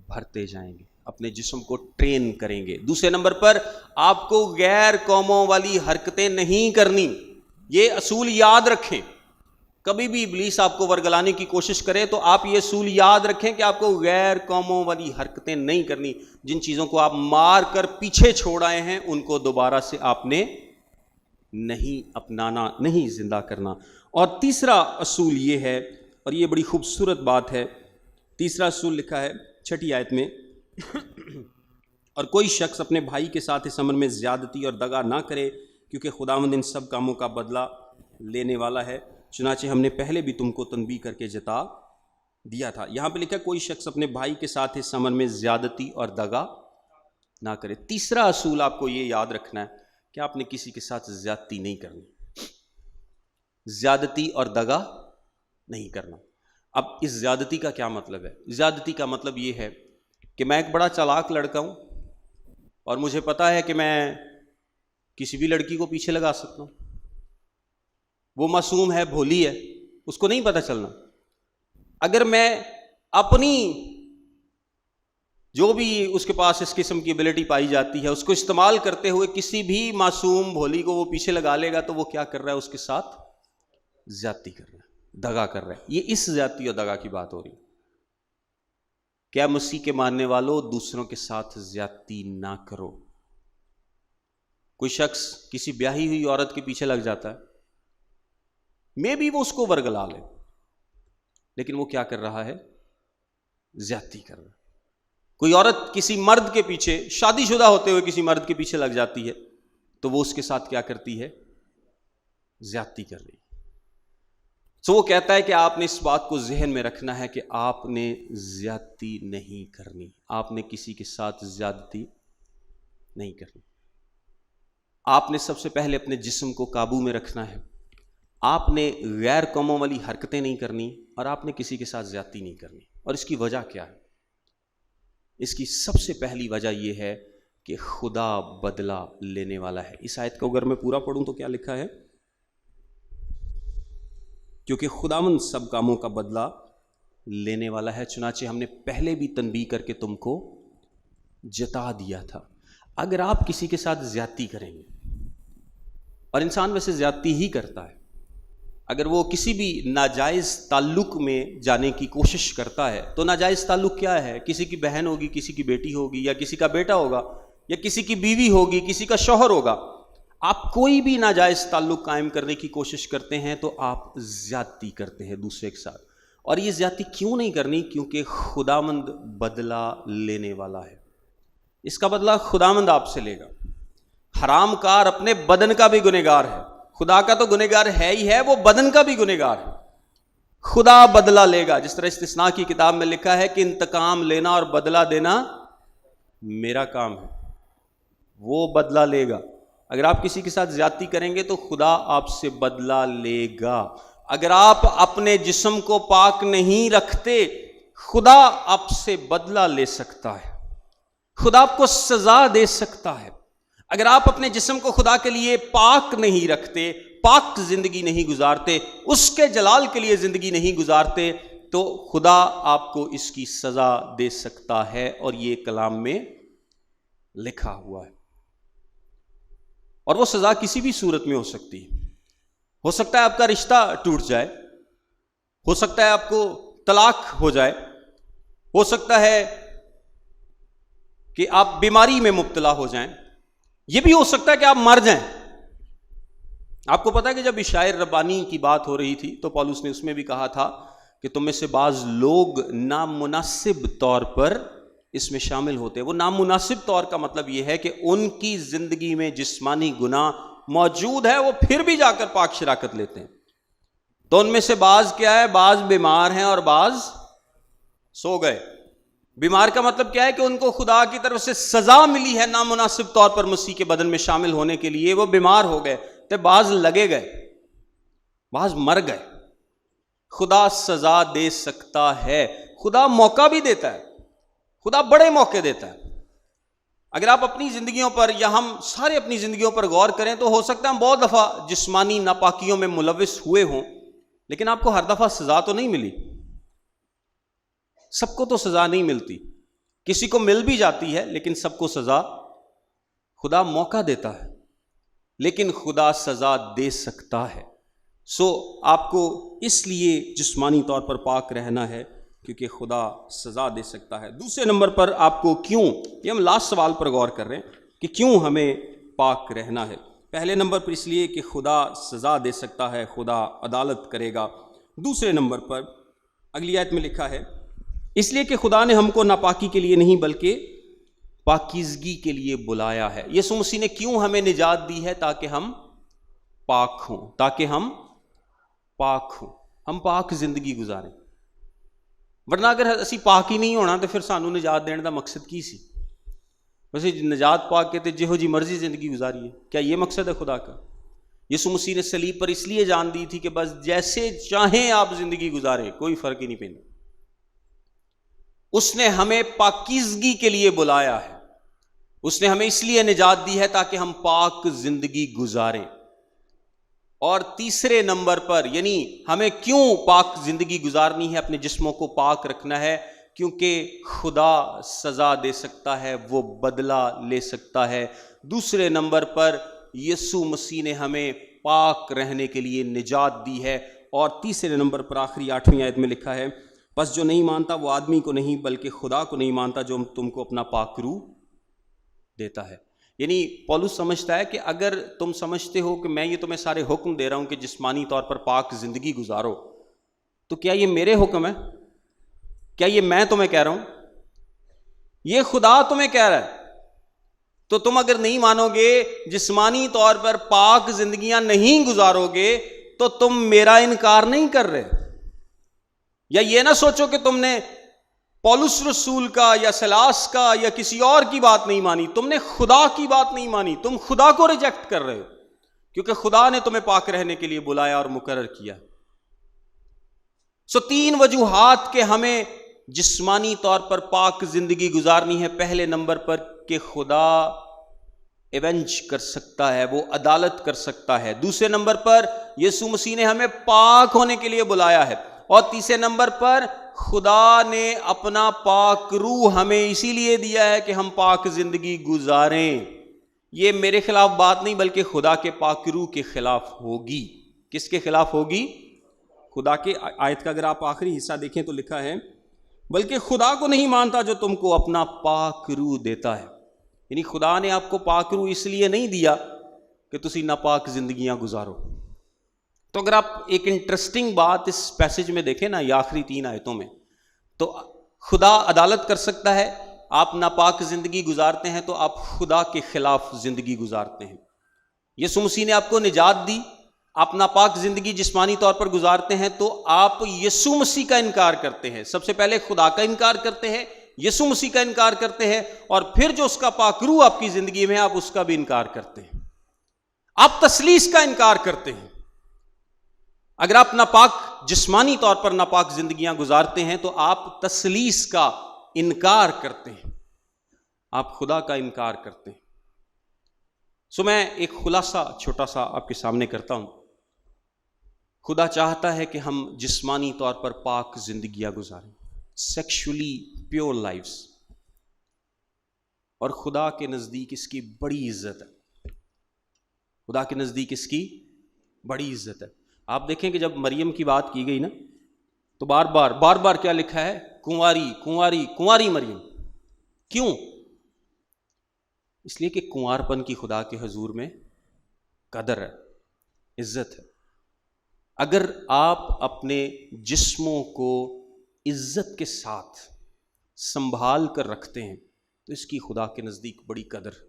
بھرتے جائیں گے، اپنے جسم کو ٹرین کریں گے. دوسرے نمبر پر آپ کو غیر قوموں والی حرکتیں نہیں کرنی. یہ اصول یاد رکھیں. کبھی بھی ابلیس آپ کو ورگلانے کی کوشش کرے تو آپ یہ اصول یاد رکھیں کہ آپ کو غیر قوموں والی حرکتیں نہیں کرنی. جن چیزوں کو آپ مار کر پیچھے چھوڑ آئے ہیں ان کو دوبارہ سے آپ نے نہیں اپنانا، نہیں زندہ کرنا. اور تیسرا اصول یہ ہے، اور یہ بڑی خوبصورت بات ہے. تیسرا اصول لکھا ہے 6 آیت میں، اور کوئی شخص اپنے بھائی کے ساتھ اس امر میں زیادتی اور دغا نہ کرے، کیونکہ خداوند ان سب کاموں کا بدلہ لینے والا ہے. چنانچہ ہم نے پہلے بھی تم کو تنبیہ کر کے جتا دیا تھا. یہاں پہ لکھا کوئی شخص اپنے بھائی کے ساتھ اس امر میں زیادتی اور دغا نہ کرے. تیسرا اصول آپ کو یہ یاد رکھنا ہے کہ آپ نے کسی کے ساتھ زیادتی نہیں کرنی، زیادتی اور دغا نہیں کرنا. اب اس زیادتی کا کیا مطلب ہے؟ زیادتی کا مطلب یہ ہے کہ میں ایک بڑا چالاک لڑکا ہوں اور مجھے پتا ہے کہ میں کسی بھی لڑکی کو پیچھے لگا سکتا ہوں. وہ معصوم ہے، بھولی ہے، اس کو نہیں پتہ چلنا. اگر میں اپنی جو بھی اس کے پاس اس قسم کی ایبلٹی پائی جاتی ہے اس کو استعمال کرتے ہوئے کسی بھی معصوم بھولی کو وہ پیچھے لگا لے گا تو وہ کیا کر رہا ہے؟ اس کے ساتھ زیادتی کر رہا ہے، دغا کر رہا ہے. یہ اس زیادتی اور دغا کی بات ہو رہی ہے. کیا مسیح کے ماننے والوں دوسروں کے ساتھ زیادتی نہ کرو. کوئی شخص کسی بیاہی ہوئی عورت کے پیچھے لگ جاتا ہے، میں بھی وہ اس کو ورگلا لے، لیکن وہ کیا کر رہا ہے؟ زیادتی کر رہا ہے۔ کوئی عورت کسی مرد کے پیچھے، شادی شدہ ہوتے ہوئے کسی مرد کے پیچھے لگ جاتی ہے تو وہ اس کے ساتھ کیا کرتی ہے؟ زیادتی کر رہی ہے۔ تو وہ کہتا ہے کہ آپ نے اس بات کو ذہن میں رکھنا ہے کہ آپ نے زیادتی نہیں کرنی، آپ نے کسی کے ساتھ زیادتی نہیں کرنی۔ آپ نے سب سے پہلے اپنے جسم کو قابو میں رکھنا ہے، آپ نے غیر قوموں والی حرکتیں نہیں کرنی، اور آپ نے کسی کے ساتھ زیادتی نہیں کرنی۔ اور اس کی وجہ کیا ہے؟ اس کی سب سے پہلی وجہ یہ ہے کہ خدا بدلہ لینے والا ہے۔ اس آیت کو اگر میں پورا پڑھوں تو کیا لکھا ہے؟ کیونکہ خداوند سب کاموں کا بدلہ لینے والا ہے، چنانچہ ہم نے پہلے بھی تنبیہ کر کے تم کو جتا دیا تھا۔ اگر آپ کسی کے ساتھ زیادتی کریں گے، اور انسان ویسے زیادتی ہی کرتا ہے، اگر وہ کسی بھی ناجائز تعلق میں جانے کی کوشش کرتا ہے تو ناجائز تعلق کیا ہے؟ کسی کی بہن ہوگی، کسی کی بیٹی ہوگی، یا کسی کا بیٹا ہوگا، یا کسی کی بیوی ہوگی، کسی کا شوہر ہوگا۔ آپ کوئی بھی ناجائز تعلق قائم کرنے کی کوشش کرتے ہیں تو آپ زیادتی کرتے ہیں دوسرے کے ساتھ۔ اور یہ زیادتی کیوں نہیں کرنی؟ کیونکہ خداوند بدلہ لینے والا ہے۔ اس کا بدلہ خداوند آپ سے لے گا۔ حرام کار اپنے بدن کا بھی گنہگار ہے، خدا کا تو گنہگار ہے ہی ہے، وہ بدن کا بھی گنہگار ہے۔ خدا بدلہ لے گا، جس طرح استثناء کی کتاب میں لکھا ہے کہ انتقام لینا اور بدلہ دینا میرا کام ہے، وہ بدلہ لے گا۔ اگر آپ کسی کے ساتھ زیادتی کریں گے تو خدا آپ سے بدلہ لے گا۔ اگر آپ اپنے جسم کو پاک نہیں رکھتے، خدا آپ سے بدلہ لے سکتا ہے، خدا آپ کو سزا دے سکتا ہے۔ اگر آپ اپنے جسم کو خدا کے لیے پاک نہیں رکھتے، پاک زندگی نہیں گزارتے، اس کے جلال کے لیے زندگی نہیں گزارتے، تو خدا آپ کو اس کی سزا دے سکتا ہے، اور یہ کلام میں لکھا ہوا ہے۔ اور وہ سزا کسی بھی صورت میں ہو سکتی ہے۔ ہو سکتا ہے آپ کا رشتہ ٹوٹ جائے، ہو سکتا ہے آپ کو طلاق ہو جائے، ہو سکتا ہے کہ آپ بیماری میں مبتلا ہو جائیں، یہ بھی ہو سکتا ہے کہ آپ مر جائیں۔ آپ کو پتا ہے کہ جب عشاء ربانی کی بات ہو رہی تھی تو پولس نے اس میں بھی کہا تھا کہ تم میں سے بعض لوگ نامناسب طور پر اس میں شامل ہوتے ہیں۔ وہ نامناسب طور کا مطلب یہ ہے کہ ان کی زندگی میں جسمانی گناہ موجود ہے، وہ پھر بھی جا کر پاک شراکت لیتے ہیں۔ تو ان میں سے بعض کیا ہے؟ بعض بیمار ہیں اور بعض سو گئے۔ بیمار کا مطلب کیا ہے؟ کہ ان کو خدا کی طرف سے سزا ملی ہے نامناسب طور پر مسیح کے بدن میں شامل ہونے کے لیے، وہ بیمار ہو گئے، تو بعض لگے گئے، بعض مر گئے۔ خدا سزا دے سکتا ہے، خدا موقع بھی دیتا ہے، خدا بڑے موقع دیتا ہے۔ اگر آپ اپنی زندگیوں پر، یا ہم سارے اپنی زندگیوں پر غور کریں تو ہو سکتا ہے ہم بہت دفعہ جسمانی ناپاکیوں میں ملوث ہوئے ہوں، لیکن آپ کو ہر دفعہ سزا تو نہیں ملی۔ سب کو تو سزا نہیں ملتی، کسی کو مل بھی جاتی ہے، لیکن سب کو سزا، خدا موقع دیتا ہے لیکن خدا سزا دے سکتا ہے۔ آپ کو اس لیے جسمانی طور پر پاک رہنا ہے کیونکہ خدا سزا دے سکتا ہے۔ دوسرے نمبر پر آپ کو کیوں، یہ ہم لاسٹ سوال پر غور کر رہے ہیں کہ کیوں ہمیں پاک رہنا ہے۔ پہلے نمبر پر اس لیے کہ خدا سزا دے سکتا ہے، خدا عدالت کرے گا۔ دوسرے نمبر پر اگلی آیت میں لکھا ہے اس لیے کہ خدا نے ہم کو ناپاکی کے لیے نہیں بلکہ پاکیزگی کے لیے بلایا ہے۔ یسوع مسیح نے کیوں ہمیں نجات دی ہے؟ تاکہ ہم پاک ہوں، تاکہ ہم پاک ہوں، ہم پاک زندگی گزاریں۔ ورنہ اگر اسی پاک ہی نہیں ہونا تو پھر سانو نجات دینے دا مقصد کی سی؟ ویسے نجات پاک کے تے جہو جی مرضی زندگی گزاری ہے، کیا یہ مقصد ہے خدا کا؟ یسوع مسیح نے صلیب پر اس لیے جان دی تھی کہ بس جیسے چاہیں آپ زندگی گزاریں، کوئی فرق ہی نہیں پڑتا۔ اس نے ہمیں پاکیزگی کے لیے بلایا ہے، اس نے ہمیں اس لیے نجات دی ہے تاکہ ہم پاک زندگی گزاریں۔ اور تیسرے نمبر پر، یعنی ہمیں کیوں پاک زندگی گزارنی ہے، اپنے جسموں کو پاک رکھنا ہے؟ کیونکہ خدا سزا دے سکتا ہے، وہ بدلہ لے سکتا ہے۔ دوسرے نمبر پر یسوع مسیح نے ہمیں پاک رہنے کے لیے نجات دی ہے۔ اور تیسرے نمبر پر آخری 8ویں آیت میں لکھا ہے بس جو نہیں مانتا وہ آدمی کو نہیں بلکہ خدا کو نہیں مانتا جو تم کو اپنا پاک روح دیتا ہے۔ یعنی پولس سمجھتا ہے کہ اگر تم سمجھتے ہو کہ میں یہ تمہیں سارے حکم دے رہا ہوں کہ جسمانی طور پر پاک زندگی گزارو، تو کیا یہ میرے حکم ہے؟ کیا یہ میں تمہیں کہہ رہا ہوں؟ یہ خدا تمہیں کہہ رہا ہے. تو تم اگر نہیں مانو گے، جسمانی طور پر پاک زندگیاں نہیں گزارو گے، تو تم میرا انکار نہیں کر رہے. یا یہ نہ سوچو کہ تم نے پولس رسول کا یا سلاس کا یا کسی اور کی بات نہیں مانی، تم نے خدا کی بات نہیں مانی، تم خدا کو ریجیکٹ کر رہے ہو، کیونکہ خدا نے تمہیں پاک رہنے کے لیے بلایا اور مقرر کیا. سو 3 وجوہات کہ ہمیں جسمانی طور پر پاک زندگی گزارنی ہے. پہلے نمبر پر کہ خدا ایونج کر سکتا ہے، وہ عدالت کر سکتا ہے. دوسرے نمبر پر یسوع مسیح نے ہمیں پاک ہونے کے لیے بلایا ہے. اور تیسرے نمبر پر خدا نے اپنا پاک روح ہمیں اسی لیے دیا ہے کہ ہم پاک زندگی گزاریں. یہ میرے خلاف بات نہیں، بلکہ خدا کے پاک روح کے خلاف ہوگی. کس کے خلاف ہوگی؟ خدا کے. آیت کا اگر آپ آخری حصہ دیکھیں تو لکھا ہے بلکہ خدا کو نہیں مانتا جو تم کو اپنا پاک روح دیتا ہے. یعنی خدا نے آپ کو پاک روح اس لیے نہیں دیا کہ تسی ناپاک زندگیاں گزارو. تو اگر آپ ایک انٹرسٹنگ بات اس پیسج میں دیکھیں نا، یہ آخری 3 آیتوں میں، تو خدا عدالت کر سکتا ہے. آپ ناپاک زندگی گزارتے ہیں تو آپ خدا کے خلاف زندگی گزارتے ہیں. یسوع مسیح نے آپ کو نجات دی، آپ ناپاک زندگی جسمانی طور پر گزارتے ہیں تو آپ یسوع مسیح کا انکار کرتے ہیں. سب سے پہلے خدا کا انکار کرتے ہیں، یسوع مسیح کا انکار کرتے ہیں، اور پھر جو اس کا پاک روح آپ کی زندگی میں ہے آپ اس کا بھی انکار کرتے ہیں. آپ تثلیث کا انکار کرتے ہیں. اگر آپ ناپاک جسمانی طور پر ناپاک زندگیاں گزارتے ہیں تو آپ تثلیث کا انکار کرتے ہیں، آپ خدا کا انکار کرتے ہیں. سو میں ایک خلاصہ چھوٹا سا آپ کے سامنے کرتا ہوں. خدا چاہتا ہے کہ ہم جسمانی طور پر پاک زندگیاں گزاریں، سیکشولی پیور لائفز، اور خدا کے نزدیک اس کی بڑی عزت ہے. خدا کے نزدیک اس کی بڑی عزت ہے. آپ دیکھیں کہ جب مریم کی بات کی گئی نا تو بار بار کیا لکھا ہے؟ کنواری کنواری کنواری مریم. کیوں؟ اس لیے کہ کنوارپن کی خدا کے حضور میں قدر ہے، عزت ہے. اگر آپ اپنے جسموں کو عزت کے ساتھ سنبھال کر رکھتے ہیں تو اس کی خدا کے نزدیک بڑی قدر،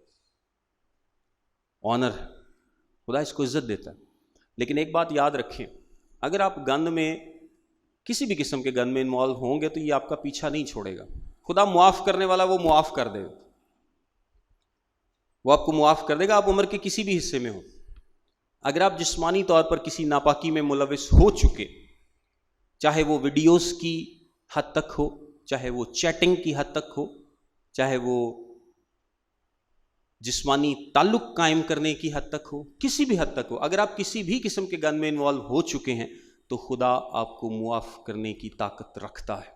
آنر ہے. خدا اس کو عزت دیتا ہے. لیکن ایک بات یاد رکھیں، اگر آپ گند میں کسی بھی قسم کے گند میں انوالو ہوں گے تو یہ آپ کا پیچھا نہیں چھوڑے گا. خدا معاف کرنے والا، وہ معاف کر دے گا، وہ آپ کو معاف کر دے گا، آپ عمر کے کسی بھی حصے میں ہوں. اگر آپ جسمانی طور پر کسی ناپاکی میں ملوث ہو چکے، چاہے وہ ویڈیوز کی حد تک ہو، چاہے وہ چیٹنگ کی حد تک ہو، چاہے وہ جسمانی تعلق قائم کرنے کی حد تک ہو، کسی بھی حد تک ہو، اگر آپ کسی بھی قسم کے گند میں انوالو ہو چکے ہیں تو خدا آپ کو معاف کرنے کی طاقت رکھتا ہے.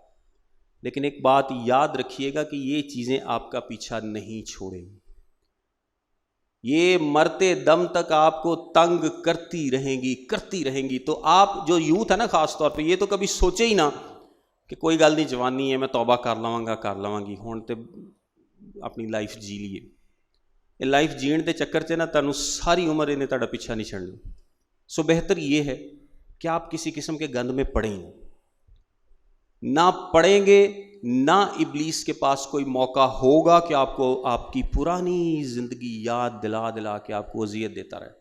لیکن ایک بات یاد رکھیے گا کہ یہ چیزیں آپ کا پیچھا نہیں چھوڑیں گی. یہ مرتے دم تک آپ کو تنگ کرتی رہیں گی. تو آپ جو یوتھ ہے نا، خاص طور پہ، یہ تو کبھی سوچے ہی نہ کہ کوئی گل نہیں، جوانی ہے، میں توبہ کر لواں گی، ہن تے اپنی لائف جی لیے. یہ لائف جین دے چکر چ نا تانوں ساری عمر انہیں تہاڈا پیچھا نہیں چھڑنا. سو بہتر یہ ہے کہ آپ کسی قسم کے گند میں پڑیں نہ پڑیں گے، نہ ابلیس کے پاس کوئی موقع ہوگا کہ آپ کو آپ کی پرانی زندگی یاد دلا کے آپ کو اذیت دیتا رہے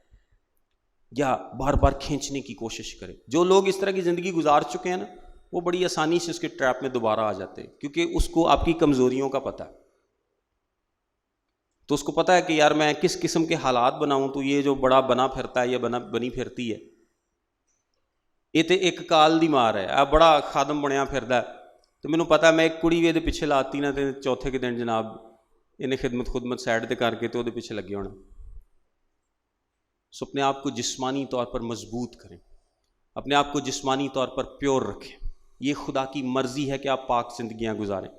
یا بار بار کھینچنے کی کوشش کرے. جو لوگ اس طرح کی زندگی گزار چکے ہیں نا، وہ بڑی آسانی سے اس کے ٹریپ میں دوبارہ آ جاتے ہیں، کیونکہ اس کو آپ کی کمزوریوں کا پتہ ہے. تو اس کو پتہ ہے کہ یار میں کس قسم کے حالات بناؤں تو یہ جو بڑا بنا پھرتا ہے یا بنی پھرتی ہے، یہ تو ایک کال دی مار ہے، آپ بڑا خادم بنیا پھردا ہے. تو مینوں پتا میں ایک کڑی بھی پیچھے لاتی نا، تو چوتھے کے دن جناب انہیں خدمت سائڈ تے کر کے تو پیچھے لگے ہونا. سو اپنے آپ کو جسمانی طور پر مضبوط کریں، اپنے آپ کو جسمانی طور پر پیور رکھیں. یہ خدا کی مرضی ہے کہ آپ پاک زندگیاں گزاریں.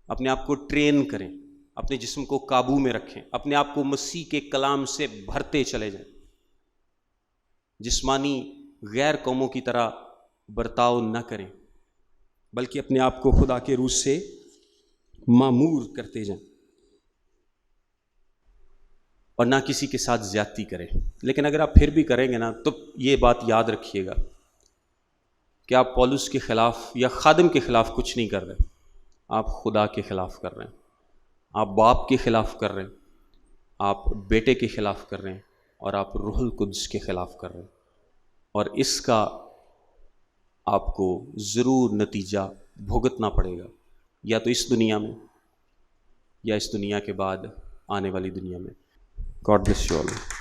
اپنے آپ کو ٹرین کریں، اپنے جسم کو قابو میں رکھیں، اپنے آپ کو مسیح کے کلام سے بھرتے چلے جائیں. جسمانی غیر قوموں کی طرح برتاؤ نہ کریں، بلکہ اپنے آپ کو خدا کے روح سے معمور کرتے جائیں، اور نہ کسی کے ساتھ زیادتی کریں. لیکن اگر آپ پھر بھی کریں گے نا تو یہ بات یاد رکھیے گا کہ آپ پولس کے خلاف یا خادم کے خلاف کچھ نہیں کر رہے، آپ خدا کے خلاف کر رہے ہیں، آپ باپ کے خلاف کر رہے ہیں، آپ بیٹے کے خلاف کر رہے ہیں، اور آپ روح القدس کے خلاف کر رہے ہیں، اور اس کا آپ کو ضرور نتیجہ بھگتنا پڑے گا، یا تو اس دنیا میں یا اس دنیا کے بعد آنے والی دنیا میں۔ God bless you all.